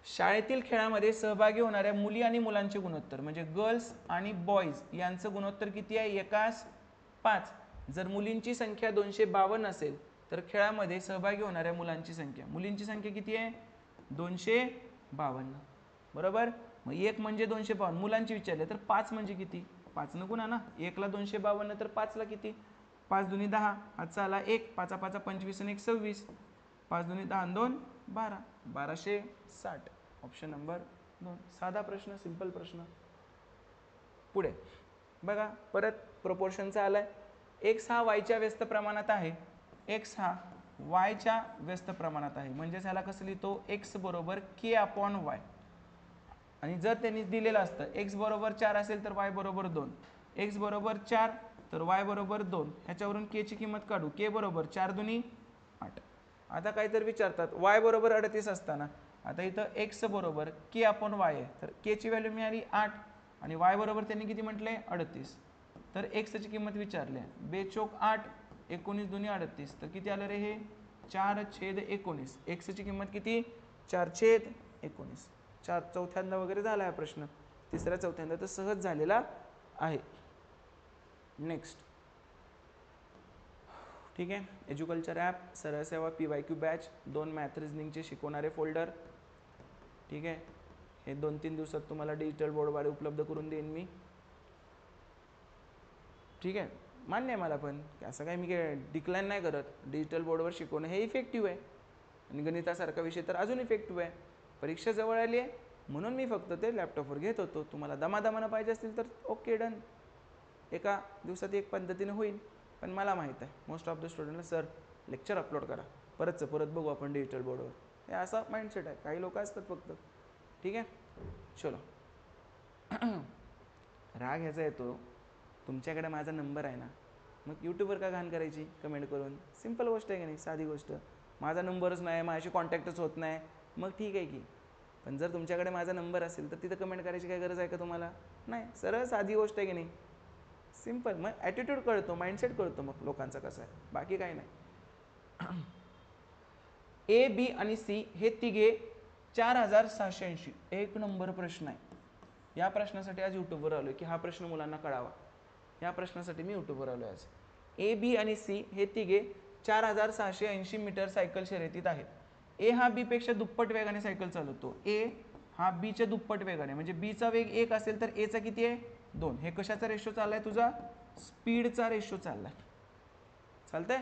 S1: शाळेतील खेळामध्ये सहभागी होणाऱ्या मुली आणि मुलांचे गुणोत्तर म्हणजे गर्ल्स आणि बॉईज यांचं गुणोत्तर किती आहे? 1:5. जर मुलींची संख्या 252 असेल तर खेळामध्ये सहभागी होणाऱ्या मुलांची संख्या, मुलींची संख्या किती आहे? 252. बरोबर. मग 1 म्हणजे 252, मुलांची विचारले तर 5 म्हणजे किती? 5 न गुणा ना. 1 ला 252 तर 5 ला किती? 5 दुनी 10, हातचा आला 1, 5 5 25 आणि 1 26, 5 दुनी 10 आणि 2 12, 1260. Option number 2. साधा प्रश्न, सिंपल प्रश्न. पुढे बघा, परत प्रोपोर्शनचा आलाय. x हा y च्या व्यस्त प्रमाणात आहे. x हा y च्या व्यस्त प्रमाणात आहे म्हणजे ह्याला कसं लिहितो? x बरोबर k/y. आणि जर त्यांनी दिलेलं असतं x बरोबर 4 असेल तर y बरोबर 2, x बरोबर 4 तर y बरोबर 2, ह्याच्यावरून k ची किंमत काढू. k बरोबर 4 दुनी 8. आता काहीतरी विचारतात y बरोबर 38 असताना, आता इथं x बरोबर k/y आहे तर k ची व्हॅल्यू मिळाली 8 आणि y बरोबर त्यांनी किती म्हटलंय? 38. तर x ची किंमत विचारली, 2 चोक 8, 19 दुनी 38 तर किती आलं रे हे? 4/19. x ची किंमत किती? 4/19. चौथ्यांदा वगैरे झाला हा प्रश्न, तिसऱ्या चौथ्यांदा तर सहज झालेला आहे. नेक्स्ट. ठीक आहे. एज्युकल्चर ॲप, सरळ सेवा, PYQ बॅच, 2 मॅथ रिझनिंगचे शिकवणारे फोल्डर. ठीक आहे. हे 2-3 दिवसात तुम्हाला डिजिटल बोर्डद्वारे उपलब्ध करून देईन मी. ठीक आहे. मान्य आहे मला पण, असं काही मी काय डिक्लाइन नाही करत. डिजिटल बोर्डवर शिकवणं हे इफेक्टिव्ह आहे आणि गणितासारखा विषय तर अजून इफेक्टिव्ह आहे. परीक्षा जवळ आली आहे म्हणून मी फक्त ते लॅपटॉपवर घेत होतो. तुम्हाला दमादमानं पाहिजे असतील तर ओके, डन. एका दिवसात एक पद्धतीने होईल. पण मला माहीत आहे मोस्ट ऑफ द स्टुडंटला सर लेक्चर अपलोड करा, परत बघू आपण डिजिटल बोर्डवर, हे असा माइंडसेट आहे. काही लोक असतात फक्त. ठीक आहे. चलो. राग ह्याचा येतो, तुमच्याकडे माझा नंबर आहे ना, मग यूट्यूबवर का घाण करायची कमेंट करून? सिंपल गोष्ट आहे की नाही, साधी गोष्ट. माझा नंबरच नाही, माझ्याशी कॉन्टॅक्टच होत नाही, मग ठीक आहे की. पण जर तुमच्याकडे माझा नंबर असेल तर तिथं कमेंट करायची काय गरज आहे का तुम्हाला? नाही. सरळ साधी गोष्ट आहे की नाही, सिम्पल. मग ॲटिट्यूड कळतो, माइंडसेट कळतो मग लोकांचा कसा आहे, बाकी काही नाही. ए, बी आणि सी हे तिघे 4680. एक नंबर प्रश्न आहे. या प्रश्नासाठी आज यूट्यूबवर आलो की हा प्रश्न मुलांना कळावा, या प्रश्नासाठी मी यूट्यूबवर आलो आज. ए, बी आणि सी हे तिघे 4680 मीटर सायकल शर्यतीत आहेत. ए हा बी पेक्षा दुप्पट वेगाने सायकल चालवतो. ए हा बीच्या दुप्पट वेगाने, म्हणजे बीचा वेग 1 असेल तर एचा किती आहे? 2. हे कशाचा रेशो चाललाय तुझा? स्पीडचा रेशो चाललाय. चालतंय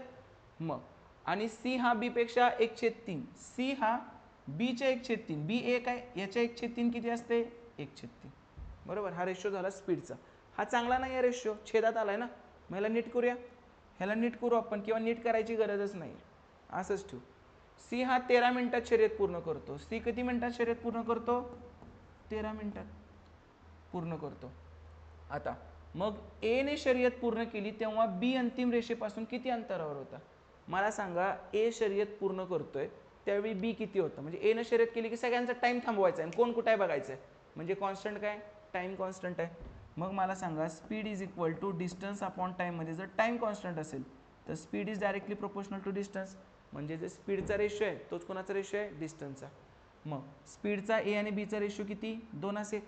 S1: मग. आणि सी हा बी पेक्षा 1/3. सी हा बीच्या 1/3. बी 1 आहे, याच्या 1/3 किती असते? 1/3. बरोबर. हा रेशो झाला स्पीडचा. हा चांगला नाही आहे रेशो, छेदात आलाय ना. मग ह्याला नीट करूया, ह्याला नीट करू आपण, किंवा नीट करायची गरजच नाही, असंच ठेवू. सी हा 13 मिनिटात शर्यत पूर्ण करतो. सी किती मिनिटात शर्यत पूर्ण करतो? 13 मिनिटात पूर्ण करतो. आता मग ए ने शर्यत पूर्ण केली तेव्हा बी अंतिम रेषेपासून किती अंतरावर होता? मला सांगा. ए शर्यत पूर्ण करतोय त्यावेळी बी किती होतं? म्हणजे ए ने शर्यत केली की सगळ्यांचा टाइम थांबवायचा आहे, कोण कुठे आहे बघायचं आहे. म्हणजे कॉन्स्टंट काय? टाइम कॉन्स्टंट आहे. मग मला सांगा, speed is equal to distance upon टाईममध्ये जर टाइम कॉन्स्टंट असेल तर speed is directly proportional to distance. म्हणजे जे स्पीडचा रेशो आहे तोच कोणाचा रेशो आहे? डिस्टन्सचा. मग स्पीडचा ए आणि बीचा रेशो किती? 2:1.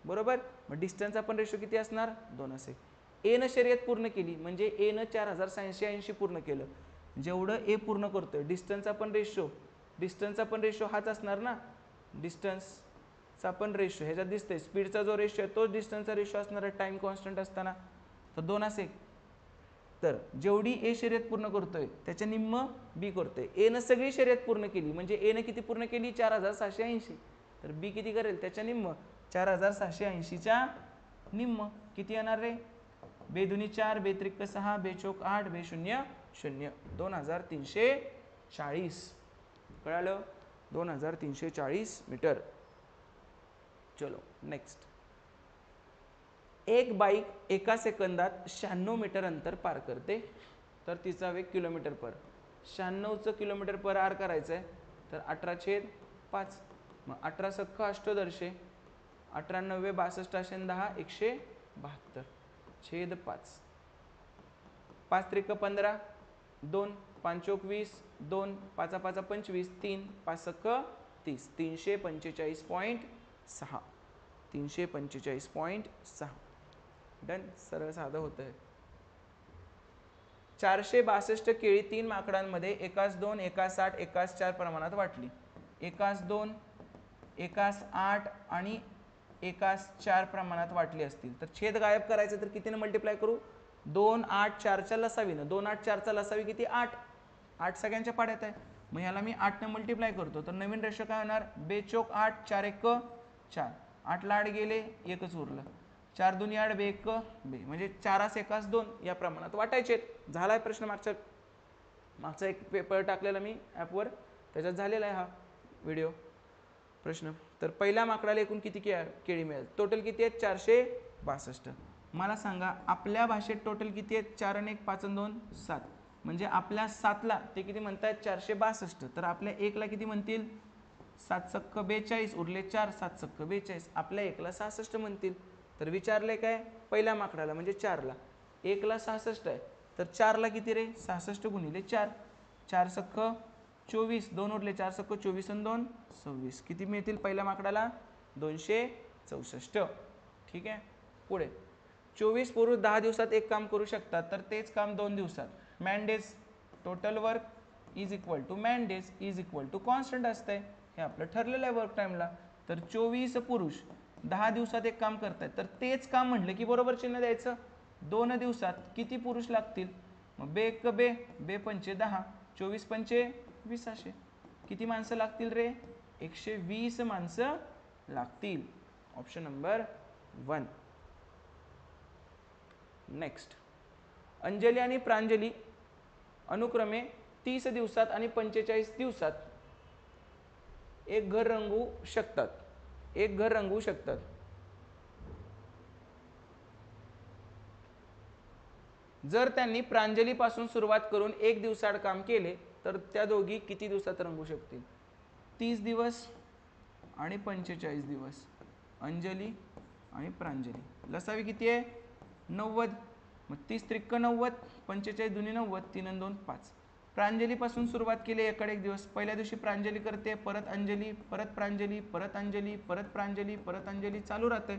S1: बरोबर. मग डिस्टन्सचा पण रेशो किती असणार? 2:1. ए न शर्यत पूर्ण केली म्हणजे ए न 4680 पूर्ण केलं. जेवढं ए पूर्ण करतोय डिस्टन्सचा पण रेशो हाच असणार ना. डिस्टन्सचा पण रेशो ह्याच्यात दिसतंय, स्पीडचा जो रेशो आहे तोच डिस्टन्सचा रेशो असणार आहे टाइम कॉन्स्टंट असताना. तर 2:1. तर जेवढी ए शर्यत पूर्ण करतोय त्याच्या निम्म बी करतोय. ए न सगळी शर्यत पूर्ण केली म्हणजे ए ने किती पूर्ण केली? 4680. तर बी किती करेल? त्याच्या निम्म. 4680च्या निम्म किती येणार रे? बेदुनी 4, बेत्रिक 6, बेचोक 8, बेशून्य 0. 2340. कळालं? 2340 मीटर. चलो नेक्स्ट. एक बाईक एका सेकंदात 96 मीटर अंतर पार करते तर तिचा वेग किलोमीटर पर. 96चं किलोमीटर पर आर करायचं आहे तर 18/5. मग 18 सख्ख अष्टदर्शे, 18×9 62 10 172 छेद 5. 5 त्रिक 15, 2 5 चोक 20, 2 5 5 25, 3 5 सख्ख 30. 345.6. 345.6. डन. सरळ साधं होतं. 462 केळी 3 माकडांमध्ये एकास 2, एकास 8, एकास 4 प्रमाणात वाटली. एकास 2, एकास 8 आणि एकास 4 प्रमाणात वाटली असतील तर छेद गायब करायचं तर कितीने मल्टिप्लाय करू? 2 8 4च्या लसावीनं. 2 8 4चा लसावी किती? 8. 8 सगळ्यांच्या पाड्यात आहे. मग ह्याला मी 8 ने मल्टिप्लाय करतो तर नवीन रेशो काय होणार? बेचोक 8, 4 1 4. 8 ला 8 गेले, एकच उरलं. 4 2 8 बे 1 बे. म्हणजे 4 एकास 2 या प्रमाणात वाटायचे. झालाय प्रश्न. मागचा एक पेपर टाकलेला मी ॲपवर, त्याच्यात झालेला आहे हा व्हिडिओ प्रश्न. तर पहिल्या माकडाला एकूण किती केळी मिळेल? टोटल किती आहेत? 462. मला सांगा आपल्या भाषेत टोटल किती आहेत? 4 आणि 1 5 आणि 2 7. म्हणजे आपल्या 7ला ते किती म्हणतात? 462. तर आपल्या 1ला किती म्हणतील? 7 सख्ख 42 उरले 4. 7 सख्ख 42. आपल्या 1ला 66 म्हणतील. तर विचारले काय? पहिल्या माकडाला म्हणजे 4ला. 1ला 66 आहे तर 4ला किती रे? 66 गुणिले 4. 4 सख्ख 24, 2 उरले 4 सख्ख 24 आणि 2 26. किती मिळतील पहिल्या माकडाला? 264. ठीक आहे. पुढे 24 पुरुष 10 दिवसात एक काम करू शकतात तर तेच काम 2 दिवसात. Man days total work is equal to man days is equal to constant असतंय. हे आपलं ठरलेलं आहे वर्क टाइमला. तर 24 पुरुष 10 दिवसात एक काम करतायत तर तेच काम म्हटलं की बरोबर चिन्ह द्यायचं. 2 दिवसात किती पुरुष लागतील? मग बे 1 बे, बे 5 10, 24 5 20. किती माणसं लागतील रे? 120 माणसं लागतील. Option number 1. नेक्स्ट. अंजली आणि प्रांजली अनुक्रमे 30 दिवसात आणि 45 दिवसात एक घर रंगवू शकतात. जर त्यांनी प्रांजलीपासून सुरुवात करून 1 दिवसाआड काम केले तर त्या दोघी किती दिवसात रंगू शकतील? 30 दिवस आणि 45 दिवस. अंजली आणि प्रांजली. लसावी किती आहे? 90. मग 30 त्रिक 90, 45 दुनी 90, 3 आणि 2 5. प्रांजलीपासून सुरुवात केली एकडे एक दिवस. पहिल्या दिवशी प्रांजली करते, परत अंजली, परत प्रांजली, परत अंजली, परत प्रांजली, परत अंजली, चालू राहते.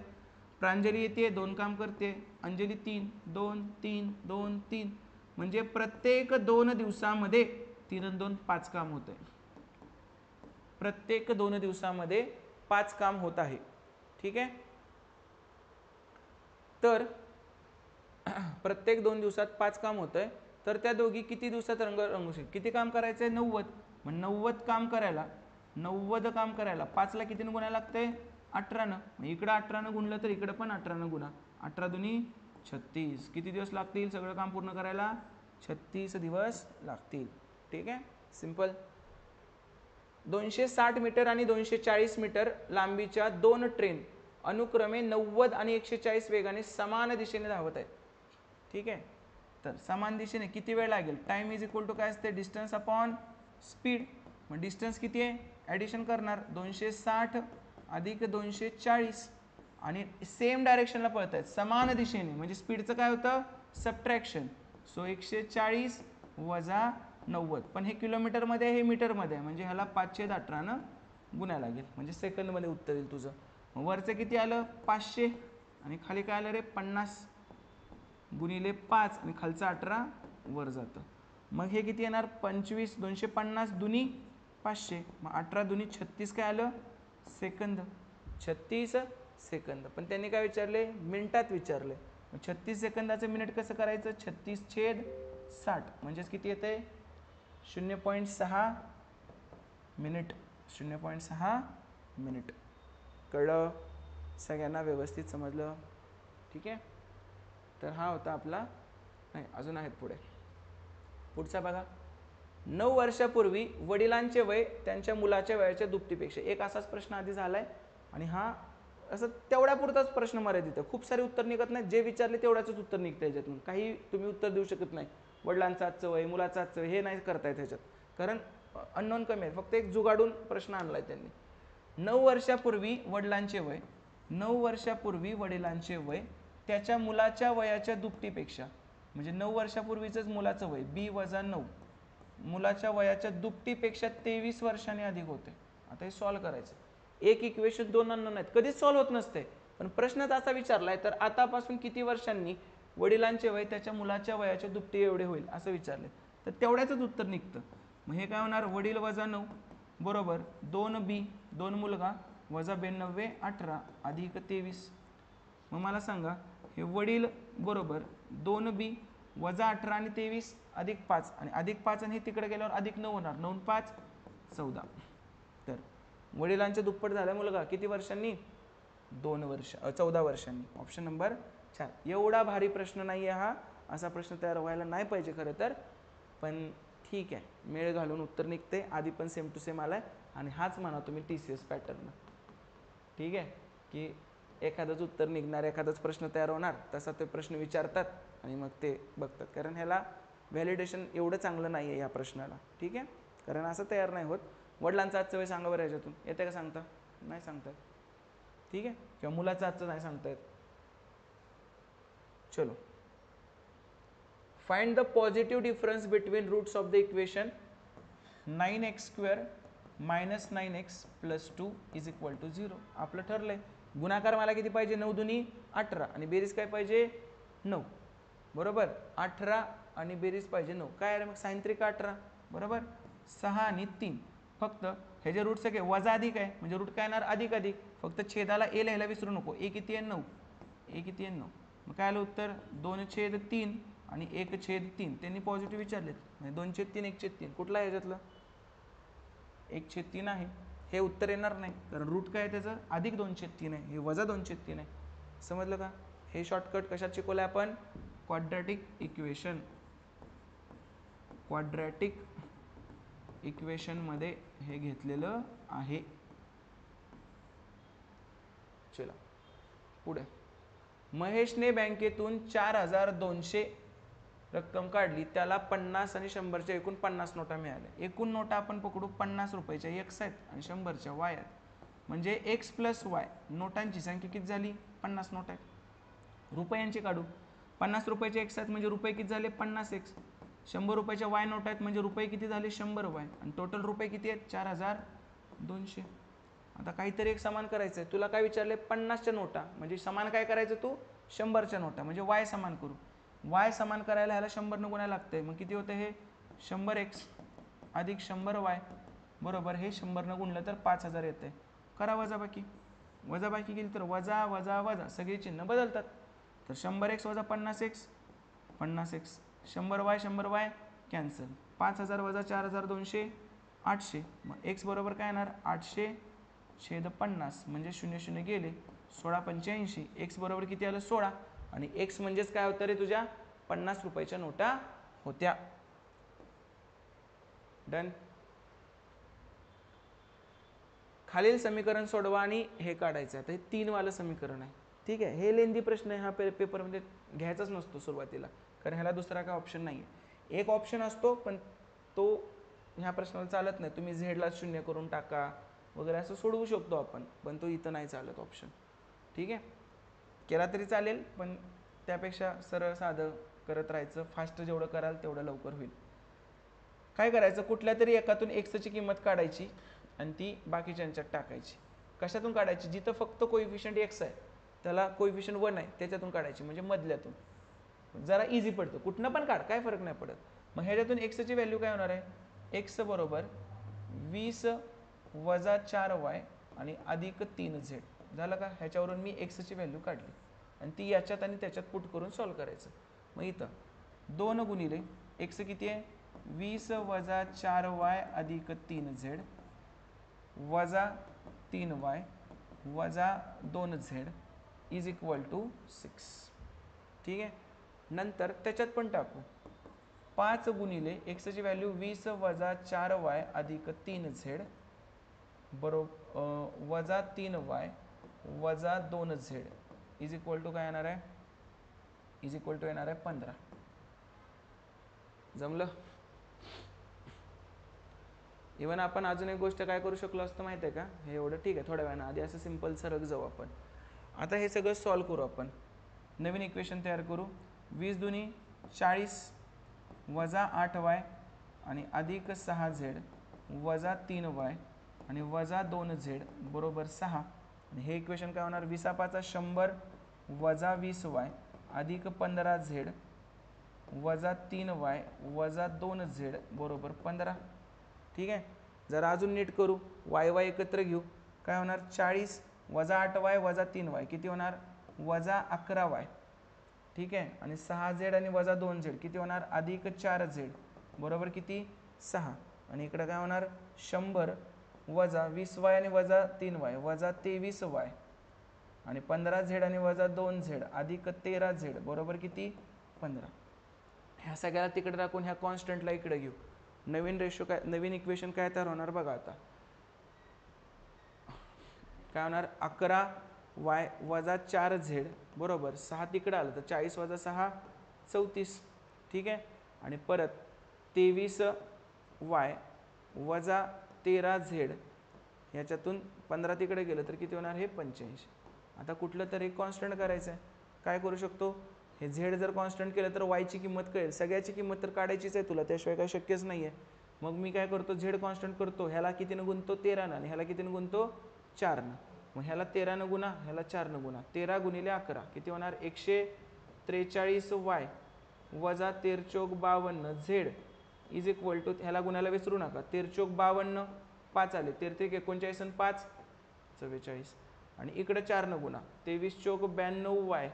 S1: प्रांजली येते, 2 काम करते, अंजली 3, 2, 3, 2, 3. म्हणजे प्रत्येक 2 दिवसामध्ये 3 आणि 2 5 काम होत आहे. प्रत्येक 2 दिवसामध्ये 5 काम होत आहे. ठीक आहे. तर प्रत्येक 2 दिवसात 5 काम होत आहे. तर त्या दोघी किती दिवसात रंगू शकतील? किती काम करायचं आहे? 90. मग 90 काम करायला 5 ला कितीनं गुणायला लागतंय? 18 मग इकडं 18 गुणलं तर इकडं पण 18 गुणा. 18 दुनी 36. किती दिवस लागतील सगळं काम पूर्ण करायला? 36 दिवस लागतील. ठीक आहे. सिंपल. 260 मीटर आणि 240 मीटर लांबीच्या 2 ट्रेन अनुक्रमे 90 आणि 140 वेगाने समान दिशेने धावत आहेत. ठीक आहे. तर समान दिशेने किती वेळ लागेल? टाइम इज इक्वल टू काय असते? Distance upon speed. मग डिस्टन्स किती आहे? ॲडिशन करणार, 260 अधिक 240 आणि सेम डायरेक्शनला पळत आहेत, समान दिशेने. म्हणजे स्पीडचं काय होतं? सबट्रॅक्शन. सो 140 वजा 90. पण हे किलोमीटरमध्ये आहे, हे मीटरमध्ये आहे. म्हणजे ह्याला 5/18 गुणायला लागेल. म्हणजे सेकंदमध्ये उत्तर येईल तुझं. मग वरचं किती आलं? 500 आणि खाली काय आलं रे? 50 गुणिले 5 आणि खालचं 18 वर जातं. मग हे किती येणार? 25. 250 दुनी 500. मग 18 दुनी 36 काय आलं? सेकंद. 36 सेकंद. पण त्यांनी काय विचारले? मिनिटात विचारले. मग 36 सेकंदाचं मिनिट कसं करायचं? 36/60 म्हणजेच किती येते? 0.6 मिनिट. 0.6 मिनिट. कळलं? सगळ्यांना व्यवस्थित समजलं? ठीक आहे. तर हा होता आपला, नाही अजून आहेत पुढे. पुढचा बघा. 9 वर्षापूर्वी वडिलांचे वय त्यांच्या मुलाच्या वयाच्या दुपटीपेक्षा. एक असाच प्रश्न आधी झालाय आणि हा असं तेवढ्या पुरताच प्रश्न मर्यादित आहे. खूप सारे उत्तर निघत नाही. जे विचारले तेवढ्याच उत्तर निघतं याच्यातून. काही तुम्ही उत्तर देऊ शकत नाही. वडिलांचं आजचं वय, मुलाचं आजचं वय हे नाही करता येत ह्याच्यात, कारण अननोन कमी आहे. फक्त एक जुगाडून प्रश्न आणलाय त्यांनी. 9 वर्षापूर्वी वडिलांचे वय, 9 वर्षापूर्वी वडिलांचे वय त्याच्या मुलाच्या वयाच्या दुपटीपेक्षा. म्हणजे 9 वर्षापूर्वीचंच मुलाचं वय बी वजा 9 मुलाच्या वयाच्या दुपटीपेक्षा 23 वर्षांनी अधिक होते. आता हे सॉल्व्ह करायचं. एक इक्वेशन 2 अननोन आहेत, कधीच सॉल्व्ह होत नसते. पण प्रश्नच असा विचारलाय, तर आतापासून किती वर्षांनी वडिलांचे वय त्याच्या मुलाच्या वयाच्या दुपटी एवढे होईल असं विचारले, तर तेवढ्याच उत्तर निघतं. मग हे काय होणार? वडील वजा 9 बरोबर 2b 2 मुलगा वजा 92 18 अधिक 23. मग मला सांगा, हे वडील बरोबर 2b वजा 18 आणि 23 अधिक 5 आणि अधिक 5 आणि हे तिकडे गेल्यावर अधिक 9 होणार. 9 5 14. तर वडिलांच्या दुप्पट झाला मुलगा किती वर्षांनी? 14 वर्षांनी. Option number 4. एवढा भारी प्रश्न नाही आहे हा. असा प्रश्न तयार व्हायला नाही पाहिजे खरं तर, पण ठीक आहे, मेळ घालून उत्तर निघते. आधी पण सेम टू सेम आलाय आणि हाच म्हणा तुम्ही TCS पॅटर्न. ठीक आहे, की एखादंच उत्तर निघणार, एखादाच प्रश्न तयार होणार, तसा ते प्रश्न विचारतात आणि मग ते बघतात. कारण ह्याला व्हॅलिडेशन एवढं चांगलं नाही आहे या प्रश्नाला. ठीक आहे, कारण असं तयार नाही होत. वडिलांचा आजचं वय सांगा बरं ह्याच्यातून. येते का सांगता? नाही सांगतात. ठीक आहे, किंवा मुलाचं आजचं नाही सांगतायत. चलो, find the positive difference between roots of the equation 9x² minus 9x plus 2 is equal to 0. आपलं ठरलंय. गुणाकार मला किती पाहिजे? 9 दुनी 18 आणि बेरीज काय पाहिजे? 9 बरोबर. 18 आणि बेरीज पाहिजे 9. काय आहे मग? साइन त्रिक 18 बरोबर. 6 आणि 3. फक्त हे जे रूट सगळे वजा अधिक आहे, म्हणजे रूट काय येणार? अधिक अधिक. फक्त छेदाला ए लिहायला विसरू नको. ए किती आहे? 9. ए किती आहे? 9. मग काय आलं उत्तर? 2/3 आणि 1/3. त्यांनी पॉझिटिव्ह विचारलेत, म्हणजे 2/3 1/3. कुठला आहे ह्याच्यातलं? 1/3 आहे. हे उत्तर येणार नाही, कारण रूट काय आहे त्याचं? अधिक 2/3 आहे, हे वजा 2/3 आहे. समजलं का? हे शॉर्टकट कशात शिकवलंय आपण? Quadratic equation. क्वाड्रॅटिक इक्वेशन मध्ये हे घेतलेलं आहे. चला पुढे. महेशने बँकेतून 4200 रक्कम काढली त्याला 50 आणि 100च्या एकूण 50 नोटा मिळाल्या. एकूण नोटा आपण पकडू 50 रुपयाच्या एक्स आहेत आणि 100च्या वाय आहेत. म्हणजे एक्स प्लस वाय नोटांची संख्या किती झाली? 50 नोट आहेत. रुपयांची काढू. 50 रुपयाचे एक्स आहेत म्हणजे रुपये किती झाले? 50 एक्स. 100 रुपयाच्या वाय नोट आहेत म्हणजे रुपये किती झाले? 100 वाय. आणि टोटल रुपये किती आहेत? 4200. आता काहीतरी एक समान करायचं आहे. तुला काय विचारले? 50च्या नोटा म्हणजे समान काय करायचं तू? 100च्या नोटा म्हणजे वाय समान करू. वाय समान करायला ह्याला 100 गुणायला लागतंय. मग किती होतं हे? 100 एक्स अधिक 100 वाय बरोबर हे 100 गुणलं तर 5000 येतंय. करा वजाबाकी. वजाबाकी केली तर वजा वजा वजा सगळी चिन्ह बदलतात. तर 100 एक्स वजा 50 एक्स 50 एक्स 100 वाय कॅन्सल. 5000 वजा 4200 800. मग एक्स बरोबर काय येणार? 800/50 म्हणजे 00 गेले. 1685. एक्स बरोबर किती आलं? 16. आणि एक्स म्हणजेच काय होतं रे तुझ्या? 50 रुपयाच्या नोटा होत्या. डन. खालील समीकरण सोडवा आणि हे काढायचं आहे. आता हे 3 वालं समीकरण आहे. ठीक आहे. हे लेंदी प्रश्न आहे. हा पेपरमध्ये घ्यायचाच नसतो सुरुवातीला कारण ह्याला दुसरा काय ऑप्शन नाही आहे. एक ऑप्शन असतो पण तो ह्या प्रश्नाला चालत नाही. तुम्ही झेडला 0 करून टाका वगैरे असं सोडवू शकतो आपण पण तो इथं नाही चालत ऑप्शन. ठीक आहे. केला तरी चालेल पण त्यापेक्षा सरळ साधं करत राहायचं. फास्ट जेवढं कराल तेवढं लवकर होईल. काय करायचं? कुठल्या तरी एकातून एक्सची किंमत काढायची आणि ती बाकीच्यांच्यात टाकायची. कशातून काढायची? जिथं फक्त कोइफिशियंट एक्स आहे त्याला कोइफिशियंट 1 आहे त्याच्यातून काढायची म्हणजे मधल्यातून. जरा इझी पडतं. कुठनं पण काढ काय फरक नाही पडत. मग ह्याच्यातून एक्सची व्हॅल्यू काय होणार आहे? एक्स बरोबर 20 वजा 4y आणि अधिक 3z झालं का? ह्याच्यावरून मी एक्सची व्हॅल्यू काढली आणि ती याच्यात आणि त्याच्यात पुट करून सॉल्व करायचं. मग इथं 2 गुणिले एक्स किती आहे? 20 वजा 4y अधिक 3z वजा 3y वजा 2z इज इक्वल टू 6. ठीक आहे. नंतर त्याच्यात पण टाकू. 5 गुणिले एक्सची व्हॅल्यू 20 वजा 4y अधिक 3z बरोबर वजा 3y वजा 2z इज इक्वल टू काय येणार आहे? इज इक्वल टू येणार आहे 15. जमलं? इव्हन आपण अजून एक गोष्ट काय करू शकलो असतं माहिती आहे का? हे एवढं ठीक आहे. थोड्या वेळानं आधी असं सिंपल सरळ जाऊ आपण. आता हे सगळं सॉल्व करू आपण. नवीन इक्वेशन तयार करू. 20 दुनी 40 वजा 8y आणि अधिक 6z वजा 3y आणि वजा 2z बरोबर 6. आणि हे इक्वेशन काय होणार? 20 100 वजा 20y अधिक 15z वजा 3y वजा 2z बरोबर 15. ठीक आहे. जरा अजून नीट करू. वाय वाय एकत्र घेऊ. काय होणार? 40 वजा 8y वजा 3y किती होणार? वजा 11y. ठीक आहे. आणि 6z आणि वजा 2z किती होणार? अधिक 4z बरोबर किती? 6. आणि इकडे काय होणार? 100 वजा 20y आणि वजा 3y वजा 23y आणि 15z आणि वजा 2z अधिक 13z बरोबर किती? 15. ह्या सगळ्याला तिकडे टाकून ह्या कॉन्स्टंटला इकडे घेऊ. नवीन रेशो काय? नवीन इक्वेशन काय तयार होणार बघा आता. काय होणार? 11y वजा 4z बरोबर 6 तिकडे आलं तर 40 वजा 6 34. ठीक आहे. आणि परत 23y वजा 13z ह्याच्यातून 15 तिकडे गेलं तर किती होणार? हे 85. आता कुठलं तरी कॉन्स्टंट करायचं आहे. काय करू शकतो? हे झेड जर कॉन्स्टंट केलं तर वायची किंमत कळेल. सगळ्याची किंमत तर काढायचीच आहे तुला त्याशिवाय काय शक्यच नाही आहे. मग मी काय करतो? झेड कॉन्स्टंट करतो. ह्याला कितीनं गुणतो? 13 आणि ह्याला कितीनं गुणतो? 4. मग ह्याला 13 गुणा ह्याला 4 गुणा. 13 गुणिले 11 किती होणार? 143y वजा 13×52 झेड इज इक्वल टू ह्याला गुणाला विसरू नका. 13×52 5 आले. 13 39 आणि 5 44 आणि इकडे 4 गुणा. 23×92y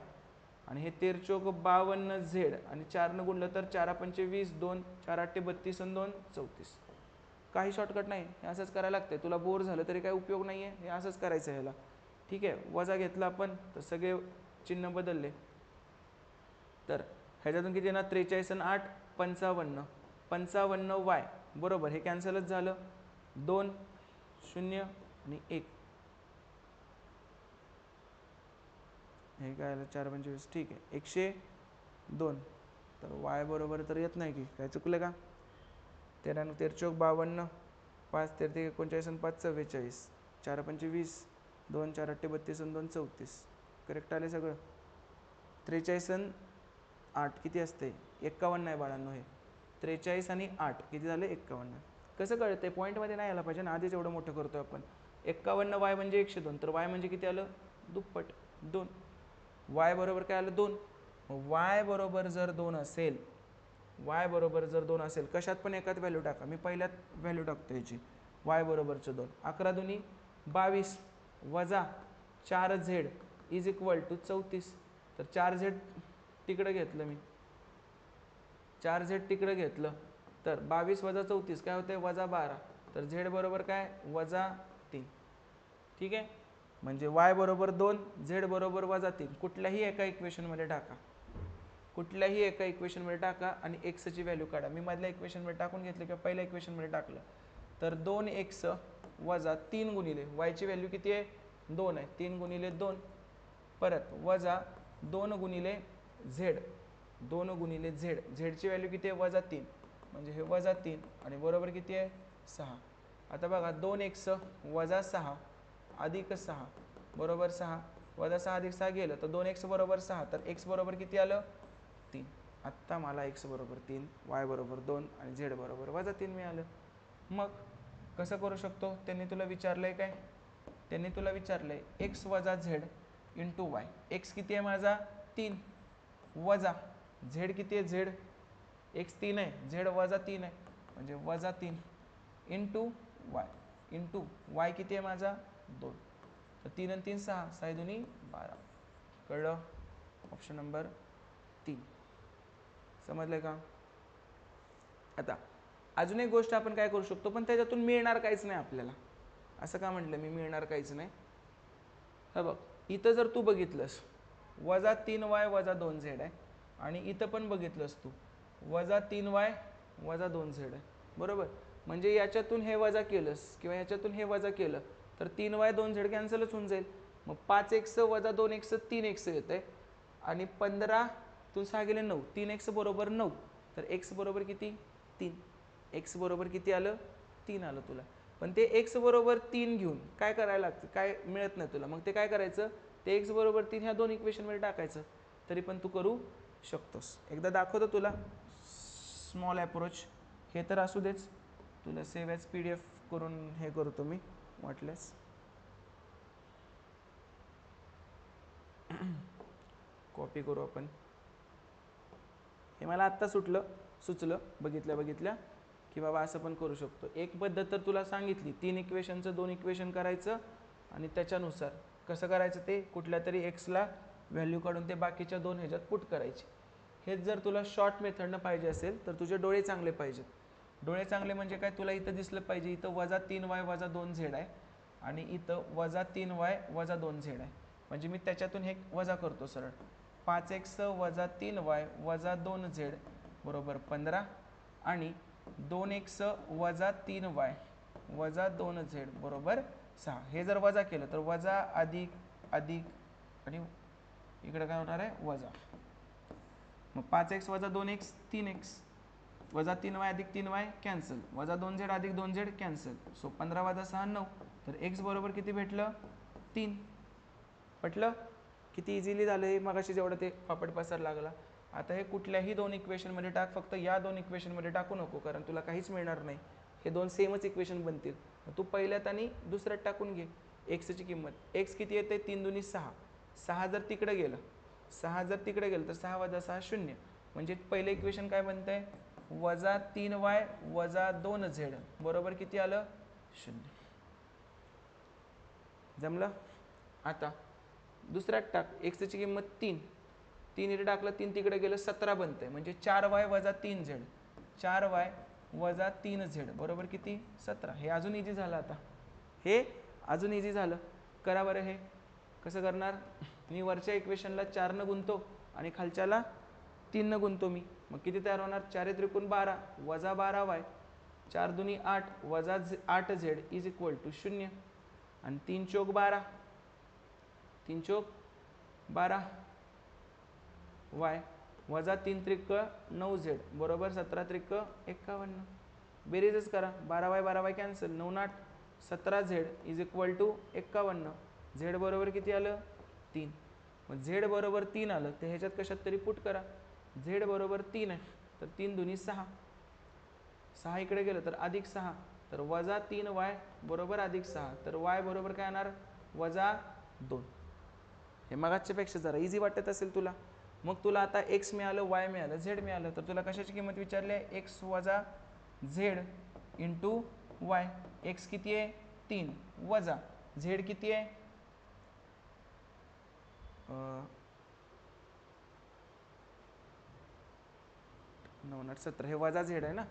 S1: आणि हे 13×52 झेड आणि 4 गुणलं तर 4×5 20 2 4×8 32 आणि 2 34. काही शॉर्टकट नाही. हे असंच करायला लागते. तुला बोर झालं तरी काही उपयोग नाही आहे. हे असंच करायचं ह्याला. ठीक आहे. वजा घेतला आपण तर सगळे चिन्ह बदलले. तर ह्याच्यातून किती येणार? 43 आणि 8 55. 55y बरोबर हे कॅन्सलच झालं. 2 0 आणि 1 हे काय आलं? 4×25. ठीक आहे. 102 तर वाय बरोबर तर येत नाही की, काय चुकलं का? 13 13 चौक 52, 5 13 39 आणि 5 44, 4 5 20, 2 4 8 32 आणि 2 34. करेक्ट आले सगळं. 43 आणि 8 किती असते? 51 आहे बाळांनो. हे 43 आणि 8 किती झाले? 51. कसं कळतंय? पॉईंटमध्ये नाही आलं पाहिजे ना, आधीच एवढं मोठं करतोय आपण. 51 वाय म्हणजे 102, तर वाय म्हणजे किती आलं? दुप्पट 2. वाय बरोबर काय आलं? 2. वाय बरोबर जर 2 असेल, वाय बरोबर जर 2 असेल, कशात पण एकात व्हॅल्यू टाका. मी पहिल्यात व्हॅल्यू टाकतो याची, वाय बरोबरचं 2. 11 दुनी 22 वजा 4z इज इक्वल टू 34. तर 4z तिकडं घेतलं मी, 4z तिकडं घेतलं, तर 22 वजा 34 काय होते? वजा 12. तर z बरोबर काय? वजा 3. ठीक आहे. म्हणजे y बरोबर 2, z बरोबर वजा 3. कुठल्याही एका इक्वेशनमध्ये टाका, कुठल्याही एका इक्वेशनमध्ये टाका आणि x ची व्हॅल्यू काढा. मी मधल्या इक्वेशनमध्ये टाकून घेतलं किंवा पहिल्या इक्वेशनमध्ये टाकलं, तर 2x वजा 3 गुणिले y ची व्हॅल्यू किती आहे? 2 आहे. 3 गुणिले 2 परत वजा 2 गुणिले z, 2 गुणिले z, z ची व्हॅल्यू किती आहे? वजा 3. म्हणजे हे वजा 3 आणि बरोबर किती आहे? 6. आता बघा 2x वजा 6 अधिक 6 बरोबर 6, वजा 6 अधिक 6 गेलं तर 2x बरोबर 6. तर x बरोबर किती आलं? 3. आत्ता मला x बरोबर 3, y बरोबर 2 आणि z बरोबर वजा 3 मिळालं. मग कसं करू शकतो? त्यांनी तुला विचारलंय काय? त्यांनी तुला विचारलंय x वजा z इंटू वाय. एक्स किती आहे माझा? 3 वजा z किती आहे? z x 3 आहे, z वजा 3 आहे, म्हणजे वजा 3 इंटू वाय, इंटू वाय किती आहे माझा? 2. तर 3 आणि 3 6, 6 दुनी 12. कळलं? Option number 3. समजलं का? आता अजून एक गोष्ट आपण काय करू शकतो, पण त्याच्यातून मिळणार काहीच नाही आपल्याला. असं का म्हटलं मी? मिळणार काहीच नाही. हा बघ, इथं जर तू बघितलंस वजा 3y वजा 2z आहे, आणि इथं पण बघितलंस तू वजा 3y वजा 2z आहे, बरोबर? म्हणजे याच्यातून हे वजा केलंस किंवा याच्यातून हे वजा केलं तर 3y 2z कॅन्सलच होऊन जाईल. मग 5x वजा 2x 3x येत आहे, आणि 15 तून 6 गेले 9, 3x बरोबर 9. तर x बरोबर किती? 3. x बरोबर किती आलं? 3 आलं तुला. पण ते x बरोबर 3 घेऊन काय करायला लागतं? काय मिळत नाही तुला. मग ते काय करायचं? ते x बरोबर 3 ह्या दोन इक्वेशनमध्ये टाकायचं. तरी पण तू करू शकतोस. एकदा दाखवतो तुला स्मॉल अप्रोच. हे तर असू देच, तुला सेव्ह ॲज PDF करून हे करतो मी वाटल्यास. कॉपी करू आपण. हे मला आत्ता सुचलं बघितल्या की बाबा असं पण करू शकतो. एक पद्धत तर तुला सांगितली, 3 इक्वेशनचं 2 इक्वेशन करायचं आणि त्याच्यानुसार कसं करायचं ते कुठल्या तरी एक्सला व्हॅल्यू काढून ते बाकीच्या 2 ह्याच्यात पुट करायचे. हेच जर तुला शॉर्ट मेथडनं पाहिजे असेल तर तुझे डोळे चांगले पाहिजेत. डोळे चांगले म्हणजे काय? तुला इथं दिसलं पाहिजे, इथं वजा 3y वजा 2z आहे आणि इथं वजा 3y वजा 2z आहे. म्हणजे मी त्याच्यातून हे वजा करतो सरळ. 5x वजा 3y वजा 2z बरोबर 15 आणि 2x वजा 3y वजा 2z बरोबर 6. हे जर वजा केलं तर वजा अधिक अधिक आणि इकडे काय होणार आहे? वजा. मग 5x वजा 2x 3x वजा 3y अधिक 3y कॅन्सल, वजा 2z अधिक 2z कॅन्सल. सो 15 वजा 6 9. तर x बरोबर किती भेटलं? 3. पटलं? किती इझिली झालं हे. मगाशी जेवढं ते पापड पसार लागला. आता हे कुठल्याही 2 इक्वेशनमध्ये टाक, फक्त या 2 इक्वेशनमध्ये टाकू नको, कारण तुला काहीच मिळणार नाही. हे 2 सेमच इक्वेशन बनतील. तू पहिल्यात आणि दुसऱ्यात टाकून घे एक्सची किंमत. एक्स किती येते? 3 दुनी 6. 6 जर तिकडे गेलं, 6 जर तिकडे गेलं तर 6 वजा 6 0. म्हणजे पहिलं इक्वेशन काय बनतंय? वजा 3y वजा 2z बरोबर किती आलं? 0. जमलं? आता दुसऱ्यात टाक. एक्सची किंमत 3, 3 इथे टाकलं, 3 तिकडे गेलं, 17 बनतंय. म्हणजे 4y वजा 3z, 4y वजा 3z बरोबर किती? 17. हे अजून इझी झालं. आता हे अजून इझी झालं. करा बरं. हे कसं करणार? मी वरच्या इक्वेशनला 4 न गुणतो आणि खालच्याला 3 न गुणतो मी. मग किती तयार होणार? 4 त्रिकोण 12 वजा 12y, 4 दुनी 8 वजा 8z इज इक्वल टू 0. आणि 3 चौक 12, 3 चौक 12 y वजा 3 त्रिक 9z बरोबर 17 त्रिक 51. बेरीजच करा, 12y 12y cancel, 9 8 17z is equal to 51. Z बरोबर किती आलं 3. मग झेड बरोबर 3 आलं तर ह्याच्यात कशात तरी पुट करा. झेड बरोबर 3 आहे तर 3 दुनी 6, 6 इकडे गेलं तर अधिक 6 तर वजा 3y बरोबर अधिक 6 तर y बरोबर काय येणार वजा 2. हे मगाच्या पेक्षा जरा इझी वाटत असेल तुला. मग तुला आता x मिळालं, y मिळालं, z मिळालं तर तुला कशाची किंमत विचारली आहे x वजा z इंटू y. x किती आहे 3 वजा z किती आहे 9 8 17 हे वजा z आहे ना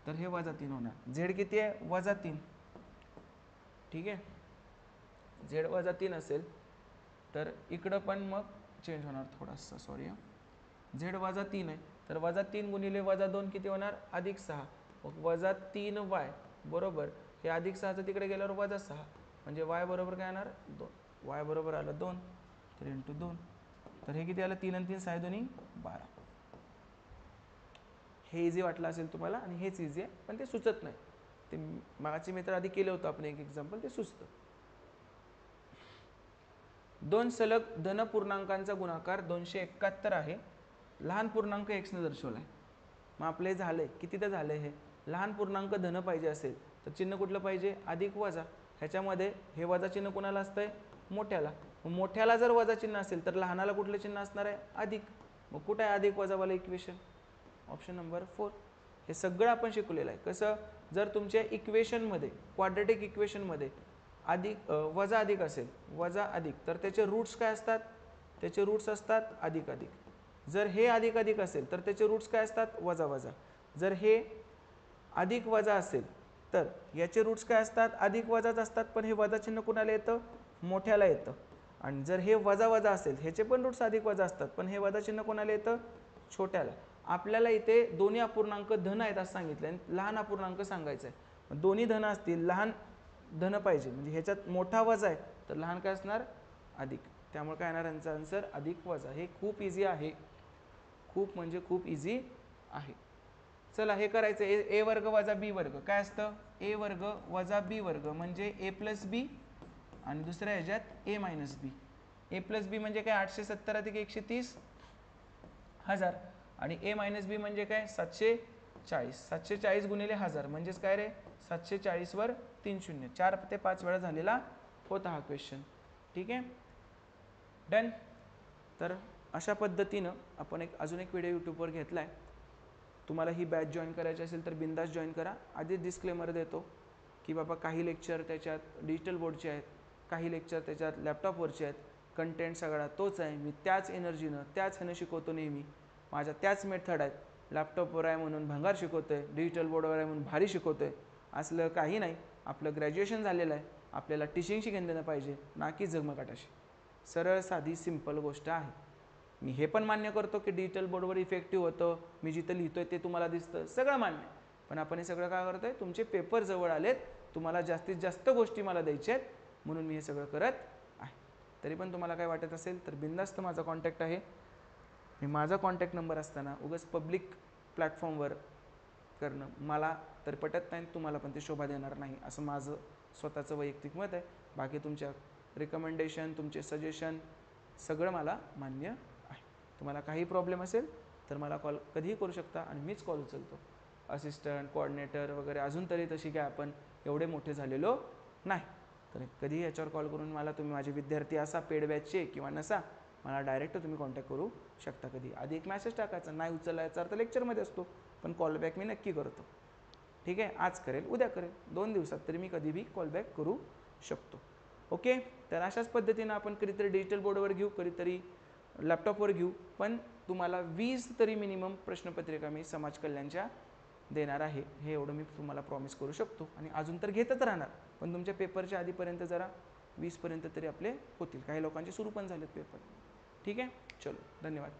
S1: तर हे वजा 3 होणार. z किती आहे वजा 3. ठीक आहे, z वजा 3 असेल तर इकडं पण मग चेंज होणार थोडासा, सॉरी z वजा 3 आहे तर वजा 3 गुणिले वजा 2 किती होणार अधिक 6. मग वजा 3y बरोबर हे अधिक 6चं तिकडे गेल्यावर वजा 6 म्हणजे y बरोबर काय येणार 2. y बरोबर आलं 2 तर इंटू 2 तर हे किती आलं 3 आणि 3 6 दोन्ही 12. हे इझी वाटलं असेल तुम्हाला आणि हेच इझी आहे पण ते सुचत नाही. ते मागाची मित्र आधी केलं होतं आपण एक एक्झाम्पल, ते सुचतं. 2 सलग धन पूर्णांकांचा गुणाकार 271 आहे. लहान पूर्णांक x ने दर्शवला आहे. मग आपले झाले किती तर झाले. हे लहान पूर्णांक धन पाहिजे असेल तर चिन्ह कुठलं पाहिजे अधिक वजा. ह्याच्यामध्ये हे वजा चिन्ह कुणाला असतंय मोठ्याला. मग मोठ्याला जर वजा चिन्ह असेल तर लहानाला कुठलं चिन्ह असणार आहे अधिक. मग कुठं आहे अधिक वजावाला इक्वेशन ऑप्शन नंबर 4. हे सगळं आपण शिकलेलं आहे. कसं जर तुमच्या इक्वेशनमध्ये क्वाड्रेटिक इक्वेशनमध्ये अधिक वजा अधिक असेल वजा अधिक तर त्याचे रूट्स काय असतात त्याचे रूट्स असतात अधिक अधिक. जर हे अधिक अधिक असेल तर त्याचे रूट्स काय असतात वजा वजा. जर हे अधिक वजा असेल तर याचे रूट्स काय असतात अधिक वजाच असतात पण हे वजा चिन्ह कुणाला येतं मोठ्याला येतं. आणि जर हे वजा वजा असेल ह्याचे पण रूट्स अधिक वजा असतात पण हे वजा चिन्ह कोणाला येतं छोट्याला. आपल्याला इथे दोन्ही अपूर्णांक धन आहेत असं सांगितलं आणि लहान अपूर्णांक सांगायचं आहे. दोन्ही धन असतील लहान धन पाहिजे म्हणजे ह्याच्यात मोठा वजा आहे तर लहान काय असणार अधिक. त्यामुळे काय येणार यांचा आन्सर अधिक वजा. हे खूप इझी आहे, खूप म्हणजे खूप इझी आहे. चला हे करायचं ए वर्ग वजा बी वर्ग काय असतं ए वर्ग वजा बी वर्ग म्हणजे ए प्लस बी आणि दुसऱ्या ह्याच्यात ए मायनस बी. ए प्लस बी म्हणजे काय 870 अधिक 130 1000 आणि ए मायनस बी म्हणजे काय 740. 740 गुणिले 1000 म्हणजेच काय रे 740 वर 3 शून्य. 4 ते 5 वेळा झालेला होता हा क्वेश्चन. ठीक आहे डन. तर अशा पद्धतीनं आपण अजून एक व्हिडिओ यूट्यूबवर घेतला आहे. तुम्हाला ही बॅच जॉईन करायची असेल तर बिंदास जॉईन करा. आधीच डिस्क्लेमर देतो की बाबा काही लेक्चर त्याच्यात डिजिटल बोर्डचे आहेत, काही लेक्चर त्याच्यात लॅपटॉपवरचे आहेत. कंटेंट सगळा तोच आहे. मी त्याच एनर्जीनं त्याच ह्यानं शिकवतो नेहमी. माझ्या त्याच मेथड आहेत. लॅपटॉपवर आहे म्हणून भंगार शिकवतो आहे, डिजिटल बोर्डवर आहे म्हणून भारी शिकवतो आहे असलं काही नाही. आपलं ग्रॅज्युएशन झालेलं आहे. आपल्याला टीचिंगशी घेणं देणं पाहिजे ना की जगमगाटाशी. सरळ साधी सिंपल गोष्ट आहे. मी हे पण मान्य करतो की डिजिटल बोर्डवर इफेक्टिव्ह होतं, मी जिथं लिहितोय ते तुम्हाला दिसतं, सगळं मान्य आहे. पण आपण हे सगळं काय करतोय तुमचे पेपर जवळ आलेत, तुम्हाला जास्तीत जास्त गोष्टी मला द्यायच्या आहेत म्हणून मी हे सगळं करत आहे. तरी पण तुम्हाला काय वाटत असेल तर बिंदास्त माझा कॉन्टॅक्ट आहे. मी माझा कॉन्टॅक्ट नंबर असताना उगाच पब्लिक प्लॅटफॉर्मवर करणं मला तर पटत नाही, तुम्हाला पण ते शोभा देणार नाही असं माझं स्वतःचं वैयक्तिक मत आहे. बाकी तुमच्या रिकमेंडेशन तुमचे सजेशन सगळं मला मान्य आहे. तुम्हाला काही प्रॉब्लेम असेल तर मला कॉल कधीही करू शकता आणि मीच कॉल उचलतो. असिस्टंट कोऑर्डिनेटर वगैरे अजून तरी तशी काय आपण एवढे मोठे झालेलो नाही. तर कधीही याच्यावर कॉल करून मला तुम्ही माझे विद्यार्थी असा पेड बॅचचे किंवा नसा मला डायरेक्ट तुम्ही कॉन्टॅक्ट करू शकता. कधी आधी एक मेसेज टाकायचा, नाही उचललायचा अर्थ लेक्चरमध्ये असतो पण कॉलबॅक मी नक्की करतो. ठीक आहे, आज करेल उद्या करेल 2 दिवसात तरी मी कधीही कॉलबॅक करू शकतो. ओके, तर अशाच पद्धतीनं आपण कधीतरी डिजिटल बोर्डवर घेऊ, कधीतरी लॅपटॉपवर घेऊ. पण तुम्हाला 20 तरी मिनिमम प्रश्नपत्रिका मी समाज कल्याणच्या देणार आहे, हे एवढं मी तुम्हाला प्रॉमिस करू शकतो. आणि अजून तर घेतच राहणार पण तुमच्या पेपरच्या आधीपर्यंत जरा 20 पर्यंत तरी आपले होतील. काही लोकांचे सुरू पण झालेत पेपर. ठीक आहे, चलो धन्यवाद.